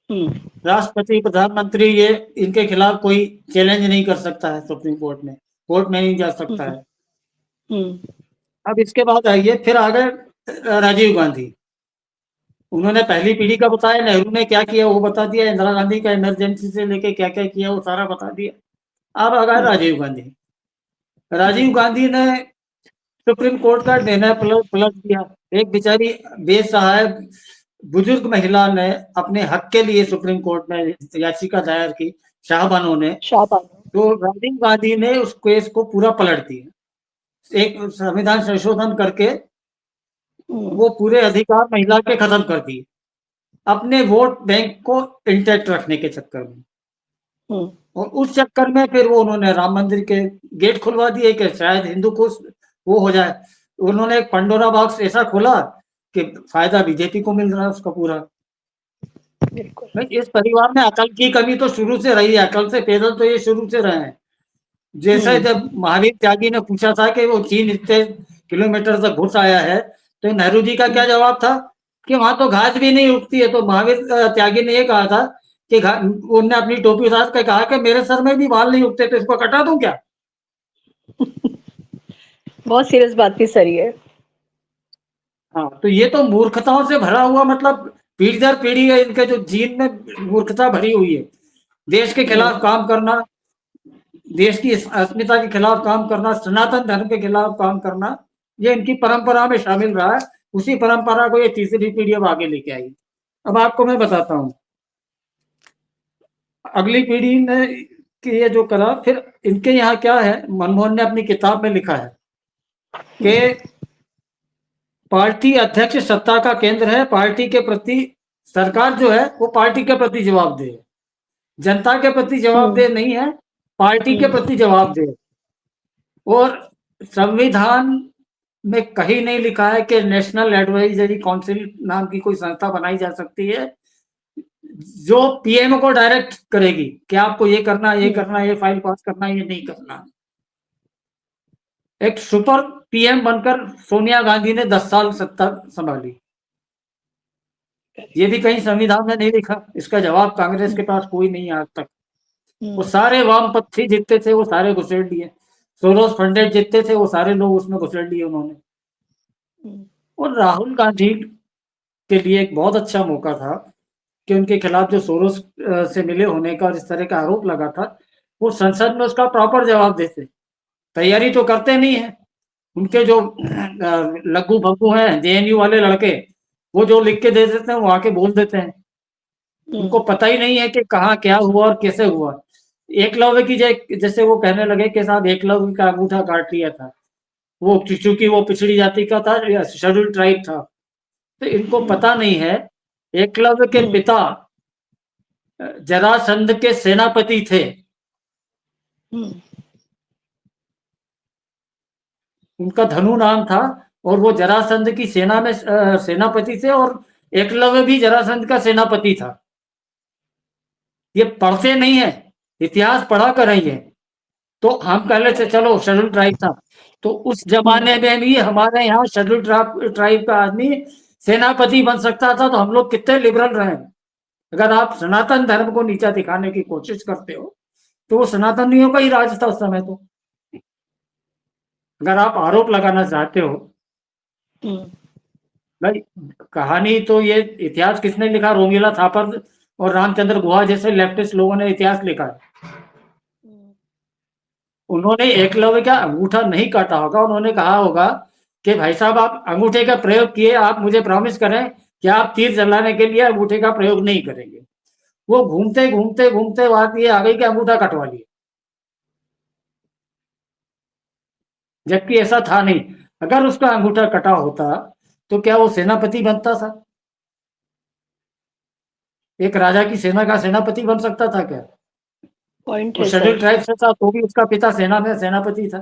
Speaker 1: हम्म।
Speaker 3: राष्ट्रपति प्रधानमंत्री ये इनके खिलाफ कोई चैलेंज नहीं कर सकता है, सुप्रीम कोर्ट में कोर्ट में नहीं जा सकता
Speaker 1: हम्म।
Speaker 3: है।
Speaker 1: हम्म।
Speaker 3: अब इसके बाद आइए, फिर आ गए राजीव गांधी। उन्होंने पहली पीढ़ी का बताया, नेहरू ने क्या किया वो बता दिया, इंदिरा गांधी का इमरजेंसी से लेके क्या क्या किया वो सारा बता दिया। अब आ गए
Speaker 1: हम्म।
Speaker 3: राजीव गांधी। राजीव गांधी ने सुप्रीम कोर्ट का निर्णय पलट पलट दिया। एक बेचारी बेसहाय बुजुर्ग महिला ने अपने हक के लिए सुप्रीम कोर्ट में याचिका दायर की, शाहबानो ने।
Speaker 1: शाबाश।
Speaker 3: तो राजीव गांधी ने उस केस को पूरा पलट दिया, एक संविधान संशोधन करके
Speaker 1: हम्म।
Speaker 3: वो पूरे अधिकार महिला के खत्म कर दिए, अपने वोट बैंक को इंटैक्ट रखने के चक्कर में।
Speaker 1: हम्म।
Speaker 3: और उस चक्कर में फिर वो उन्होंने राम मंदिर के गेट खुलवा दिए कि शायद हिंदू को वो हो जाए। उन्होंने एक पंडोरा बॉक्स ऐसा खोला कि फायदा बीजेपी को मिल रहा है उसका पूरा।
Speaker 1: बिल्कुल।
Speaker 3: भाई इस परिवार में अकल की कमी तो शुरू से रही है, अकल से पैदल तो ये शुरू से रहे हैं। जैसे
Speaker 1: हम्म।
Speaker 3: जब महावीर त्यागी ने पूछा था कि वो चीन इतने किलोमीटर तक घुस आया है, तो नेहरू जी का क्या जवाब था कि वहां तो घास भी नहीं उगती है। तो महावीर त्यागी ने ये कहा था कि उन्होंने अपनी टोपी उतार कर कहा कि मेरे सर में भी बाल नहीं उगते तो इसको कटा दूं क्या।
Speaker 1: बहुत सीरियस बात थी सर ये।
Speaker 3: हाँ, तो ये तो मूर्खताओं से भरा हुआ, मतलब पीढ़ी दर पीढ़ी है इनके जो जीन में मूर्खता भरी हुई है। देश के खिलाफ
Speaker 1: हम्म।
Speaker 3: काम करना, देश की अस्मिता के खिलाफ काम करना, सनातन धर्म के खिलाफ काम करना, ये इनकी परंपरा में शामिल रहा है। उसी परंपरा को ये तीसरी पीढ़ी अब आगे लेके आई। अब आपको मैं बताता हूँ, अगली पीढ़ी ने कि ये जो करा, फिर इनके यहाँ क्या है, मनमोहन ने अपनी किताब में लिखा है कि पार्टी अध्यक्ष सत्ता का केंद्र है, पार्टी के प्रति सरकार जो है वो पार्टी के प्रति जवाबदेह है, जनता के प्रति
Speaker 1: हम्म।
Speaker 3: जवाबदेह नहीं है, पार्टी के
Speaker 1: हम्म।
Speaker 3: प्रति जवाबदेह। और संविधान में कहीं नहीं लिखा है कि नेशनल एडवाइजरी काउंसिल नाम की कोई संस्था बनाई जा सकती है जो पीएम को डायरेक्ट करेगी कि आपको ये करना, ये करना, ये फाइल पास करना, ये नहीं करना। एक सुपर पीएम बनकर सोनिया गांधी ने 10 साल सत्ता संभाली। ये भी कहीं संविधान में नहीं लिखा। इसका जवाब कांग्रेस के पास कोई नहीं है आज तक। वो सारे वामपंथी जितने थे वो सारे घुसेड़ लिए। सोरोस फंडेड जितने थे वो सारे लोग उसमें घुसेड़ लिए उन्होंने। और राहुल गांधी के लिए एक बहुत अच्छा मौका था कि उनके खिलाफ जो सोरोस से मिले होने का और इस तरह का आरोप लगा था, वो संसद में उसका प्रॉपर जवाब देते। तैयारी तो करते नहीं है। उनके जो लग्गू भग्गू हैं, जेएनयू वाले लड़के, वो जो लिख के दे देते हैं वो आके बोल देते हैं। उनको पता ही नहीं है कि कहाँ क्या हुआ और कैसे हुआ। एकलव्य की जैसे वो कहने लगे कि साहब एकलव्य का अंगूठा काट लिया था, वो चूंकि वो पिछड़ी जाति का था, शेड्यूल ट्राइब था। तो इनको पता नहीं है एकलव्य के पिता जरासंध के सेनापति थे। उनका धनु नाम था और वो जरासंध की सेना में सेनापति थे और एकलव्य भी जरासंध का सेनापति था। ये पढ़ते नहीं है, इतिहास पढ़ा कर रही है। तो हम पहले से चलो शेड्यूल ट्राइब था, तो उस जमाने में भी हमारे यहाँ शेड्यूल ट्राइब का आदमी सेनापति बन सकता था। तो हम लोग कितने लिबरल रहे। अगर आप सनातन धर्म को नीचा दिखाने की कोशिश करते हो तो वो सनातनियों का ही राज था उस समय। तो अगर आप आरोप लगाना चाहते हो भाई, कहानी तो ये इतिहास किसने लिखा? रोमिला थापर और रामचंद्र गुहा जैसे लेफ्टिस्ट लोगों ने इतिहास लिखा है। उन्होंने एकलव्य का अंगूठा नहीं काटा होगा। उन्होंने कहा होगा कि भाई साहब आप अंगूठे का प्रयोग किए, आप मुझे प्रॉमिस करें कि आप तीर चलाने के लिए अंगूठे का प्रयोग नहीं करेंगे। वो घूमते घूमते घूमते बात ये आ गई कि अंगूठा कटवा लिया, जबकि ऐसा था नहीं। अगर उसका अंगूठा कटा होता तो क्या वो सेनापति बनता था? एक राजा की सेना का सेनापति बन सकता था क्या?
Speaker 1: पॉइंट
Speaker 3: वो
Speaker 1: है
Speaker 3: शेड्यूल
Speaker 1: सर।
Speaker 3: ट्राइब से था तो भी उसका पिता सेना में सेनापति था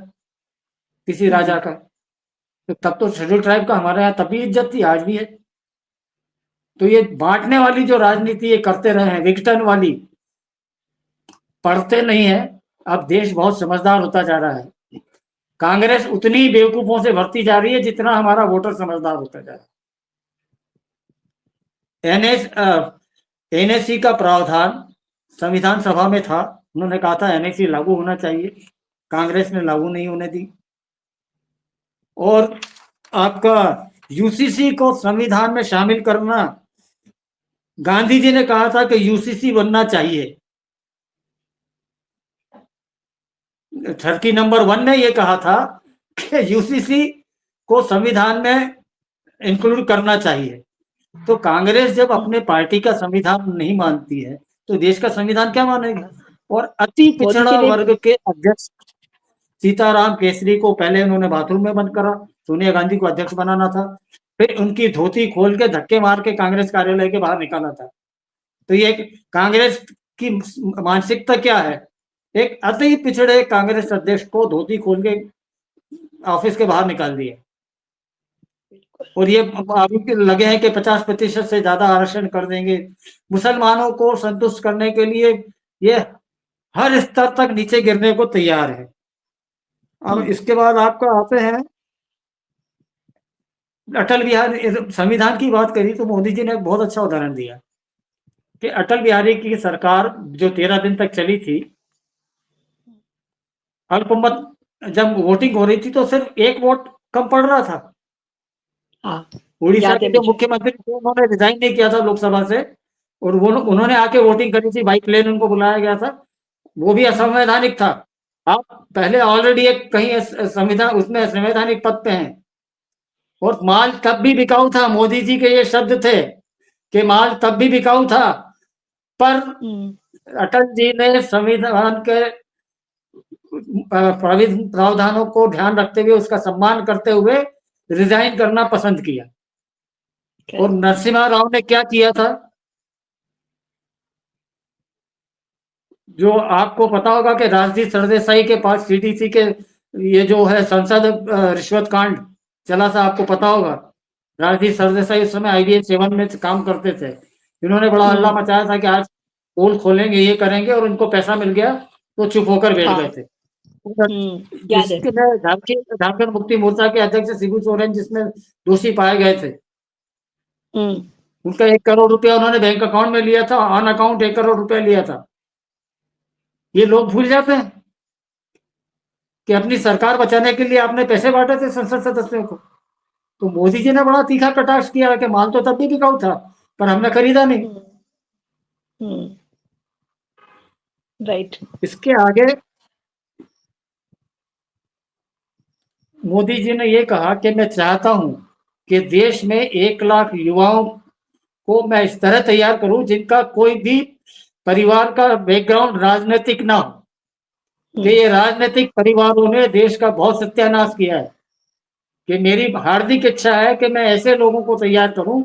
Speaker 3: किसी राजा का। तो तब तो शेड्यूल ट्राइब का हमारे यहाँ तब भी इज्जत थी, आज भी है। तो ये बांटने वाली जो राजनीति ये करते रहे हैं, विघटन वाली, पढ़ते नहीं है। अब देश बहुत समझदार होता जा रहा है। कांग्रेस उतनी बेवकूफों से भरती जा रही है जितना हमारा वोटर समझदार होता जा रहा है। एनएससी का प्रावधान संविधान सभा में था। उन्होंने कहा था एनएससी लागू होना चाहिए, कांग्रेस ने लागू नहीं होने दी। और आपका यूसीसी को संविधान में शामिल करना, गांधी जी ने कहा था कि यूसीसी बनना चाहिए। टर्की नंबर 1 ने यह कहा था कि यूसीसी को संविधान में इंक्लूड करना चाहिए। तो कांग्रेस जब अपने पार्टी का संविधान नहीं मानती है तो देश का संविधान क्या मानेगी? और अति पिछड़ा वर्ग के अध्यक्ष सीताराम केसरी को पहले उन्होंने बाथरूम में बंद करा, सोनिया गांधी को अध्यक्ष बनाना था, फिर उनकी धोती खोल के धक्के मार के कांग्रेस कार्यालय के बाहर निकाला था। तो ये कांग्रेस की मानसिकता क्या है? एक अति पिछड़े कांग्रेस अध्यक्ष को धोती खोल के ऑफिस के बाहर निकाल दिया। और ये अभी लगे हैं कि 50% से ज्यादा आरक्षण कर देंगे। मुसलमानों को संतुष्ट करने के लिए ये हर स्तर तक नीचे गिरने को तैयार है। अब इसके बाद आपका आते हैं अटल बिहारी। संविधान की बात करी तो मोदी जी ने बहुत अच्छा उदाहरण दिया कि अटल बिहारी की सरकार जो 13 दिन तक चली थी, अल्पमत जब वोटिंग हो रही थी तो सिर्फ एक वोट कम पड़ रहा था। उड़ीसा के जो मुख्यमंत्री थे उन्होंने रिजाइन नहीं किया था लोकसभा से, और वो उन्होंने आके वोटिंग करी थी। बाइक लेन उनको बुलाया गया था, वो भी असंवैधानिक था। आप पहले ऑलरेडी एक कहीं संविधान उसमें संवैधानिक पद पे हैं। और माल तब भी बिकाऊ था। मोदी जी के ये शब्द थे कि माल तब भी बिकाऊ था, पर अटल जी ने संविधान के प्रावधानों को ध्यान रखते हुए, उसका सम्मान करते हुए रिजाइन करना पसंद किया। और नरसिम्हा राव ने क्या किया था, जो आपको पता होगा कि राजदीप सरदेसाई के पास सीडीसी के ये जो है संसद रिश्वत कांड चला था, आपको पता होगा। राजदीप सरदेसाई उस समय IBH 7 में काम करते थे। इन्होंने बड़ा हल्ला मचाया था कि आज पोल खोलेंगे, ये करेंगे, और उनको पैसा मिल गया तो चुप होकर बैठ गए थे।
Speaker 1: याद है।
Speaker 3: जिसके झारखंड मुक्ति मोर्चा के अध्यक्ष शिबू सोरेन जिसमें दोषी पाए गए थे, उनका 1 करोड़ रुपया उन्होंने बैंक अकाउंट में लिया था, ऑन अकाउंट 1 करोड़ रुपया लिया था। ये लोग भूल जाते हैं कि अपनी सरकार बचाने के लिए आपने पैसे बांटे थे संसद सदस्यों को। तो मोदी जी ने बड़ा तीखा कटाक्ष किया कि माल तो तब भी बिकाऊ था, पर हमने खरीदा नहीं।
Speaker 1: राइट।
Speaker 3: इसके आगे मोदी जी ने ये कहा कि मैं चाहता हूं कि देश में 1 लाख युवाओं को मैं इस तरह तैयार करूं जिनका कोई भी परिवार का बैकग्राउंड राजनीतिक ना हो। कि ये राजनीतिक परिवारों ने देश का बहुत सत्यानाश किया है। कि मेरी हार्दिक इच्छा है कि मैं ऐसे लोगों को तैयार करूं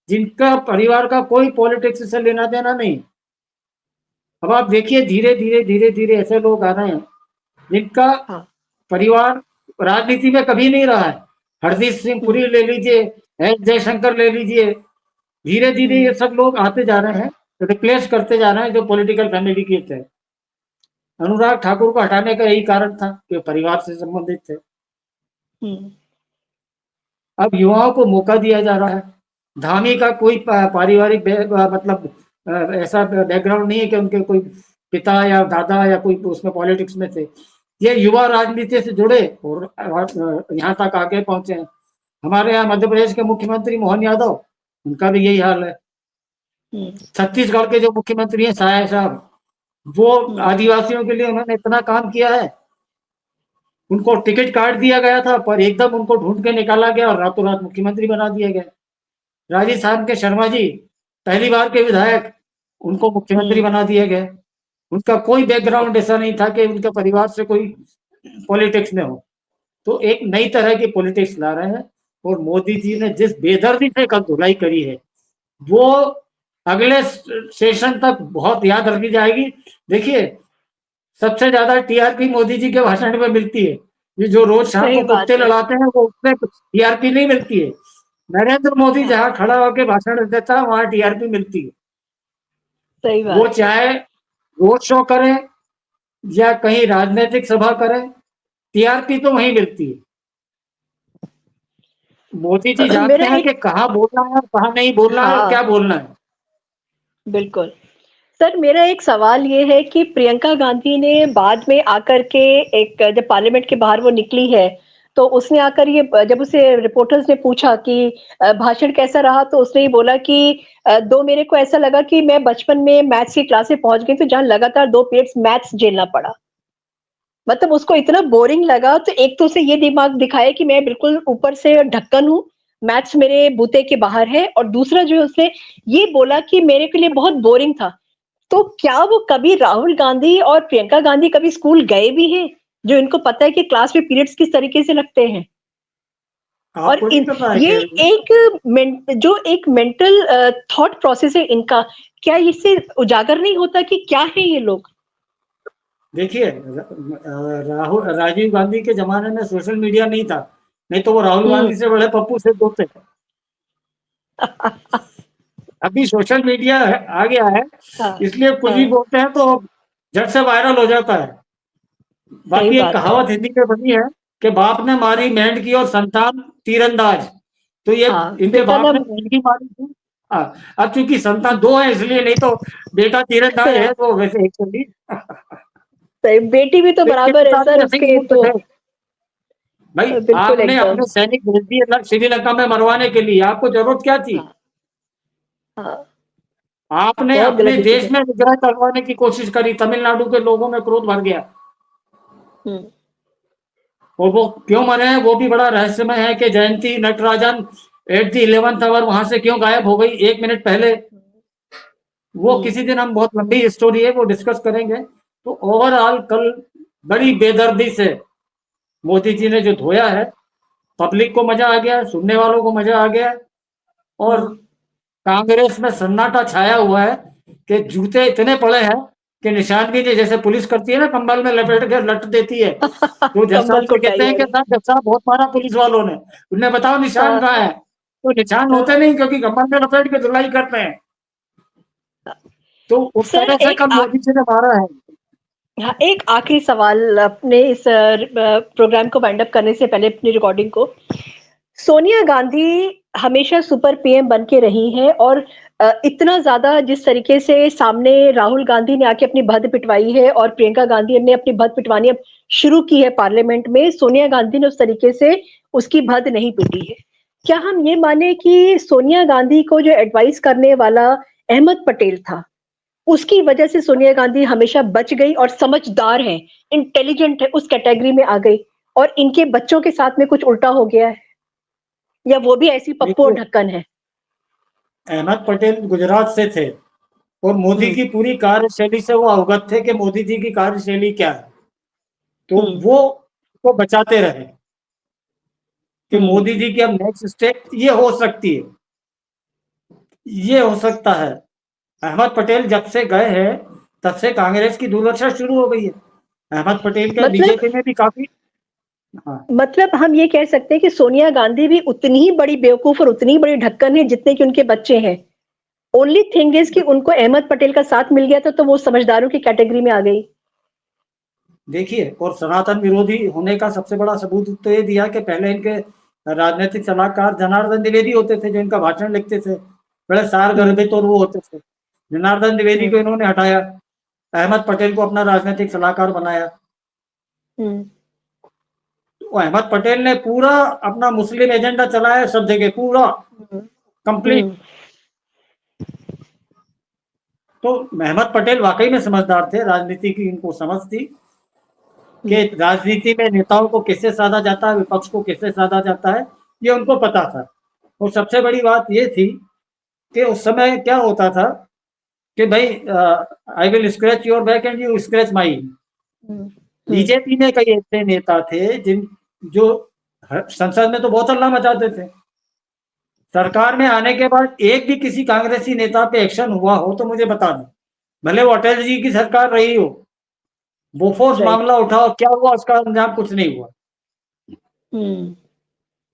Speaker 3: जिनका परिवार का कोई पॉलिटिक्स से लेना देना नहीं। अब आप देखिए धीरे धीरे धीरे धीरे ऐसे लोग आ रहे हैं जिनका परिवार राजनीति में कभी नहीं रहा है। हरदीप सिंह पुरी ले लीजिए, एस जयशंकर ले लीजिए, धीरे धीरे ये सब लोग आते जा रहे हैं, रिप्लेस करते जा रहे हैं जो पॉलिटिकल फैमिली के थे। अनुराग ठाकुर को हटाने का यही कारण था कि परिवार से संबंधित थे। अब युवाओं को मौका दिया जा रहा है। धामी का कोई पारिवारिक मतलब ऐसा बैकग्राउंड नहीं है कि उनके कोई पिता या दादा या कोई उसमें पॉलिटिक्स में थे। ये युवा राजनीति से जुड़े और यहाँ तक आगे पहुंचे हैं। हमारे यहाँ मध्य प्रदेश के मुख्यमंत्री मोहन यादव, उनका भी यही हाल है। छत्तीसगढ़ के जो मुख्यमंत्री हैं साय साहब, वो आदिवासियों के लिए उन्होंने इतना काम किया है। उनको टिकट काट दिया गया था पर एकदम उनको ढूंढ के निकाला गया और रातों रात मुख्यमंत्री बना दिया गया। राजस्थान के शर्मा जी पहली बार के विधायक, उनको मुख्यमंत्री बना दिया गया। उनका कोई बैकग्राउंड ऐसा नहीं था कि उनके परिवार से कोई पॉलिटिक्स में हो। तो एक नई तरह की पॉलिटिक्स ला रहे हैं। और मोदी जी ने जिस बेदर्दी से कल धुलाई करी है वो अगले सेशन तक बहुत याद रखी जाएगी। देखिए सबसे ज्यादा टीआरपी मोदी जी के भाषण में मिलती है। ये जो रोज शाम को कुत्ते लड़ाते हैं वो उसमें टीआरपी नहीं मिलती है। नरेंद्र मोदी जहां खड़ा होकर भाषण देता है वहां टीआरपी मिलती है।
Speaker 1: सही बात।
Speaker 3: वो चाहे रोड शो करे या कहीं राजनीतिक सभा करे, टीआरपी तो वहीं मिलती है। मोदी जी जानते हैं कि कहाँ बोलना है कहाँ नहीं बोलना है और क्या बोलना है।
Speaker 1: बिल्कुल सर, मेरा एक सवाल ये है कि प्रियंका गांधी ने बाद में आकर के एक जब पार्लियामेंट के बाहर वो निकली है तो उसने आकर ये जब उसे रिपोर्टर्स ने पूछा कि भाषण कैसा रहा तो उसने ही बोला कि मेरे को ऐसा लगा कि मैं बचपन में मैथ्स की क्लास में पहुंच गई तो जहां लगातार 2 पीरियड्स मैथ्स झेलना पड़ा। मतलब उसको इतना बोरिंग लगा। तो एक तो उसे ये दिमाग दिखाया कि मैं बिल्कुल ऊपर से ढक्कन हूँ, मैथ्स मेरे बूते के बाहर है। और दूसरा जो उसने ये बोला कि मेरे के लिए बहुत बोरिंग था। तो क्या वो कभी राहुल गांधी और प्रियंका गांधी कभी स्कूल गए भी हैं जो इनको पता है कि क्लास में पीरियड्स किस तरीके से लगते हैं? और ये एक मेंटल थॉट प्रोसेस है इनका, क्या इससे उजागर नहीं होता कि क्या है ये लोग?
Speaker 3: देखिए राजीव गांधी के जमाने में सोशल मीडिया नहीं था, नहीं तो वो राहुल गांधी से बड़े पप्पू से दोस्त थे। अभी सोशल मीडिया आ गया है, इसलिए कुछ भी बोलते हैं तो झट से वायरल हो जाता है। बाकी एक कहावत हिंदी में बनी है कि बाप ने मारी मेंढ की और संतान तीरंदाज। तो ये इनके बाप ने मेंढ की मारी थी। अब चूंकि संतान 2 है इसलिए, नहीं तो बेटा तीरंदाज है तो वैसे एक्चुअली
Speaker 1: बेटी भी तो बराबर है सर उसके। तो
Speaker 3: भाई आपने अपने सैनिक भेज दिए श्रीलंका में मरवाने के लिए, आपको जरूरत क्या थी? आपने अपने देश में विग्रह करवाने की कोशिश करी, तमिलनाडु के लोगों में क्रोध भर गया। और वो क्यों मरे हैं वो भी बड़ा रहस्यमय है कि Jayanthi Natarajan at the 11th hour वहां से क्यों गायब हो गई 1 मिनट पहले। वो किसी दिन हम बहुत लंबी स्टोरी है वो डिस्कस करेंगे। तो ओवरऑल कल बड़ी बेदर्दी से मोदी जी ने जो धोया है, पब्लिक को मजा आ गया, सुनने वालों को मजा आ गया। और कांग्रेस में सन्नाटा छाया हुआ है कि जूते इतने पड़े हैं कि निशान भी नहीं, जैसे पुलिस करती है ना कंबल में लपेट के लट देती है। तो जैसा को कहते हैं कि जैसा बहुत मारा पुलिस वालों ने, उन्हें बताओ निशान कहाँ है, तो निशान होते नहीं क्योंकि कंबल में लपेट के धुलाई करते हैं। तो उस
Speaker 1: सर
Speaker 3: तरह से कल मोदी जी ने मारा है।
Speaker 1: हाँ, एक आखिरी सवाल अपने इस प्रोग्राम को वाइंड अप करने से पहले अपनी रिकॉर्डिंग को, सोनिया गांधी हमेशा सुपर पीएम बन के रही हैं और इतना ज्यादा जिस तरीके से सामने राहुल गांधी ने आके अपनी भद्द पिटवाई है और प्रियंका गांधी ने अपनी भद्द पिटवानी अब शुरू की है पार्लियामेंट में, सोनिया गांधी ने उस तरीके से उसकी भद्द नहीं पिटी है। क्या हम ये माने कि सोनिया गांधी को जो एडवाइस करने वाला अहमद पटेल था, उसकी वजह से सोनिया गांधी हमेशा बच गई और समझदार है, इंटेलिजेंट है, उस कैटेगरी में आ गई, और इनके बच्चों के साथ में कुछ उल्टा हो गया है, या वो भी ऐसी पप्पू और
Speaker 3: देखिए,
Speaker 1: ढक्कन है?
Speaker 3: अहमद पटेल गुजरात से थे और मोदी की पूरी कार्यशैली से वो अवगत थे कि मोदी जी की कार्यशैली क्या है, तो वो को बचाते रहे कि मोदी जी की अब नेक्स्ट स्टेप ये हो सकती है, ये हो सकता है। अहमद पटेल जब से गए हैं तब से कांग्रेस की दुर्दशा शुरू हो गई है। अहमद पटेल के
Speaker 1: मतलब
Speaker 3: बीजेपी में भी काफी, हाँ,
Speaker 1: मतलब हम ये कह सकते हैं कि सोनिया गांधी भी उतनी ही बड़ी बेवकूफ और उतनी ही बड़ी ढक्कन है जितने कि उनके बच्चे हैं। ओनली थिंग इज कि उनको अहमद पटेल का साथ मिल गया था तो वो समझदारों की कैटेगरी में आ गई।
Speaker 3: देखिए, और सनातन विरोधी होने का सबसे बड़ा सबूत तो ये दिया कि पहले इनके राजनीतिक सलाहकार जनार्दन द्विवेदी होते थे जो इनका भाषण लिखते थे, बड़े सार गर्भित और वो होते थे। जनार्दन द्विवेदी को इन्होंने हटाया, अहमद पटेल को अपना राजनीतिक सलाहकार बनाया। तो अहमद पटेल ने पूरा अपना मुस्लिम एजेंडा चलाया सब जगह, पूरा कंप्लीट। तो अहमद पटेल वाकई में समझदार थे, राजनीति की इनको समझ थी कि राजनीति में नेताओं को किससे साधा जाता है, विपक्ष को किससे साधा जाता है, ये उनको पता था। और सबसे बड़ी बात ये थी कि उस समय क्या होता था कि भाई, I will scratch your back and you scratch my. BJP में कई ऐसे नेता थे जिन जो संसद में तो बहुत हल्ला मचाते थे, सरकार में आने के बाद एक भी किसी कांग्रेसी नेता पे एक्शन हुआ हो तो मुझे बता दें, भले वो अटल जी की सरकार रही हो, बोफोर्स मामला उठाओ, क्या हुआ उसका अंजाम? कुछ नहीं हुआ।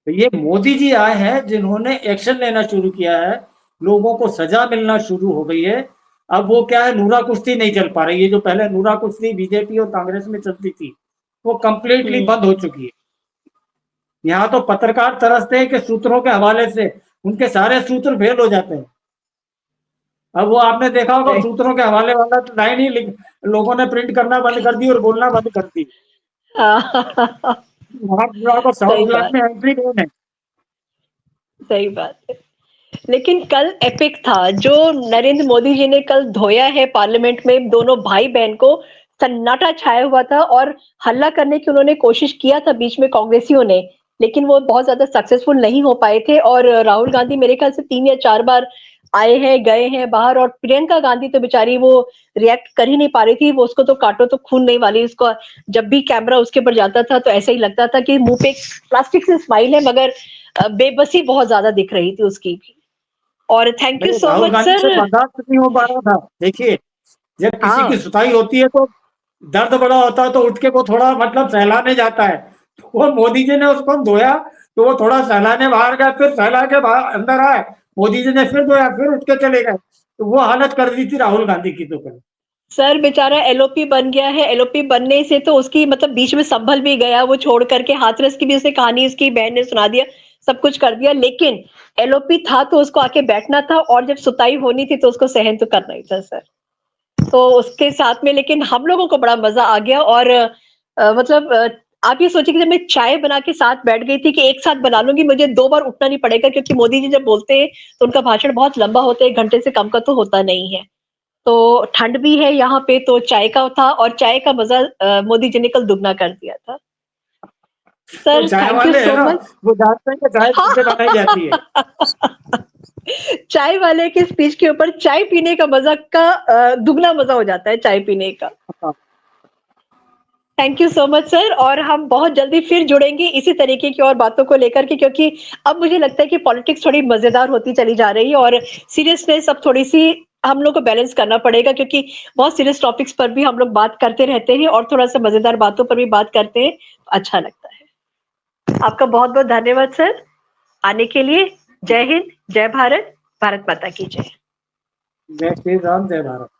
Speaker 3: तो ये मोदी जी आए हैं जिन्होंने एक्शन लेना शुरू किया है, लोगों को सजा मिलना शुरू हो गई है। अब वो क्या है, नूरा कुश्ती नहीं चल पा रही है, जो पहले नूरा कुश्ती बीजेपी और कांग्रेस में चलती थी वो कंप्लीटली बंद हो चुकी है। यहाँ तो पत्रकार तरसते हैं कि सूत्रों के हवाले से उनके सारे सूत्र फेल हो जाते हैं। अब वो आपने देखा होगा, सूत्रों के हवाले वाला तो लाइन ही लोगों ने प्रिंट करना बंद कर दी और बोलना बंद कर दी। को साउथ ब्लॉक में एंट्री नहीं है।
Speaker 1: सही बात है। लेकिन कल एपिक था जो नरेंद्र मोदी जी ने कल धोया है पार्लियामेंट में, दोनों भाई बहन को सन्नाटा छाया हुआ था और हल्ला करने की उन्होंने कोशिश किया था बीच में कांग्रेसियों ने, लेकिन वो बहुत ज्यादा सक्सेसफुल नहीं हो पाए थे। और राहुल गांधी मेरे ख्याल से 3 या 4 बार आए हैं गए हैं बाहर, और प्रियंका गांधी तो बेचारी वो रिएक्ट कर ही नहीं पा रही थी, वो उसको तो काटो तो खून नहीं वाली, उसको जब भी कैमरा उसके ऊपर जाता था तो ऐसा ही लगता था कि मुंह पे प्लास्टिक से स्माइल है, मगर बेबसी बहुत ज्यादा दिख रही थी उसकी भी। और thank you so
Speaker 3: Rahul
Speaker 1: much
Speaker 3: Gandhi से
Speaker 1: सर।
Speaker 3: बर्दाश्त नहीं हो पा रहा था। देखिए, जब किसी की सुताई होती है तो दर्द बड़ा होता है तो उठ के वो थोड़ा मतलब सहलाने जाता है, तो वो मोदी जी ने उसको धोया तो वो थोड़ा सहलाने बाहर गया, फिर सहला के बाहर अंदर आए, मोदी जी ने फिर धोया, फिर उठ के चले गए। तो वो हालत कर दी थी राहुल गांधी की तो कल।
Speaker 1: सर बेचारा एलओपी बन गया है, एलओपी बनने से तो उसकी मतलब बीच में संभल भी गया, वो छोड़ करके हाथरस की भी उसने कहानी उसकी बहन ने सुना दिया, सब कुछ कर दिया, लेकिन एलओपी था तो उसको आके बैठना था, और जब सुताई होनी थी तो उसको सहन तो करना ही था सर। तो उसके साथ में लेकिन हम लोगों को बड़ा मजा आ गया। और आप ये सोचिए कि जब मैं चाय बना के साथ बैठ गई थी कि एक साथ बना लूंगी, मुझे 2 बार उठना नहीं पड़ेगा, क्योंकि मोदी जी जब बोलते हैं तो उनका भाषण बहुत लंबा होता है, 1 घंटे से कम का तो होता नहीं है। तो ठंड भी है यहाँ पे तो चाय का था, और चाय का मजा मोदी जी ने कल दुगना कर दिया था।
Speaker 3: तो
Speaker 1: सर
Speaker 3: चाय
Speaker 1: थैंक यू
Speaker 3: वाले है
Speaker 1: सो
Speaker 3: ना,
Speaker 1: मच।
Speaker 3: वो जानते हैं कि चाय कैसे बनाई जाती है।
Speaker 1: चाय वाले के स्पीच के ऊपर चाय पीने का मजा का दुगना मजा हो जाता है चाय पीने का। Thank you so much sir, और हम बहुत जल्दी फिर जुड़ेंगे इसी तरीके की और बातों को लेकर के, क्योंकि अब मुझे लगता है कि पॉलिटिक्स थोड़ी मजेदार होती चली जा रही है और सीरियसनेस अब थोड़ी सी हम लोग को बैलेंस करना पड़ेगा, क्योंकि बहुत सीरियस टॉपिक्स पर भी हम लोग बात करते रहते हैं और थोड़ा सा मजेदार बातों पर भी बात करते हैं, तो अच्छा लगता है। आपका बहुत बहुत धन्यवाद सर आने के लिए। जय हिंद, जय भारत, भारत माता की जय।
Speaker 3: जय श्री राम, जय भारत।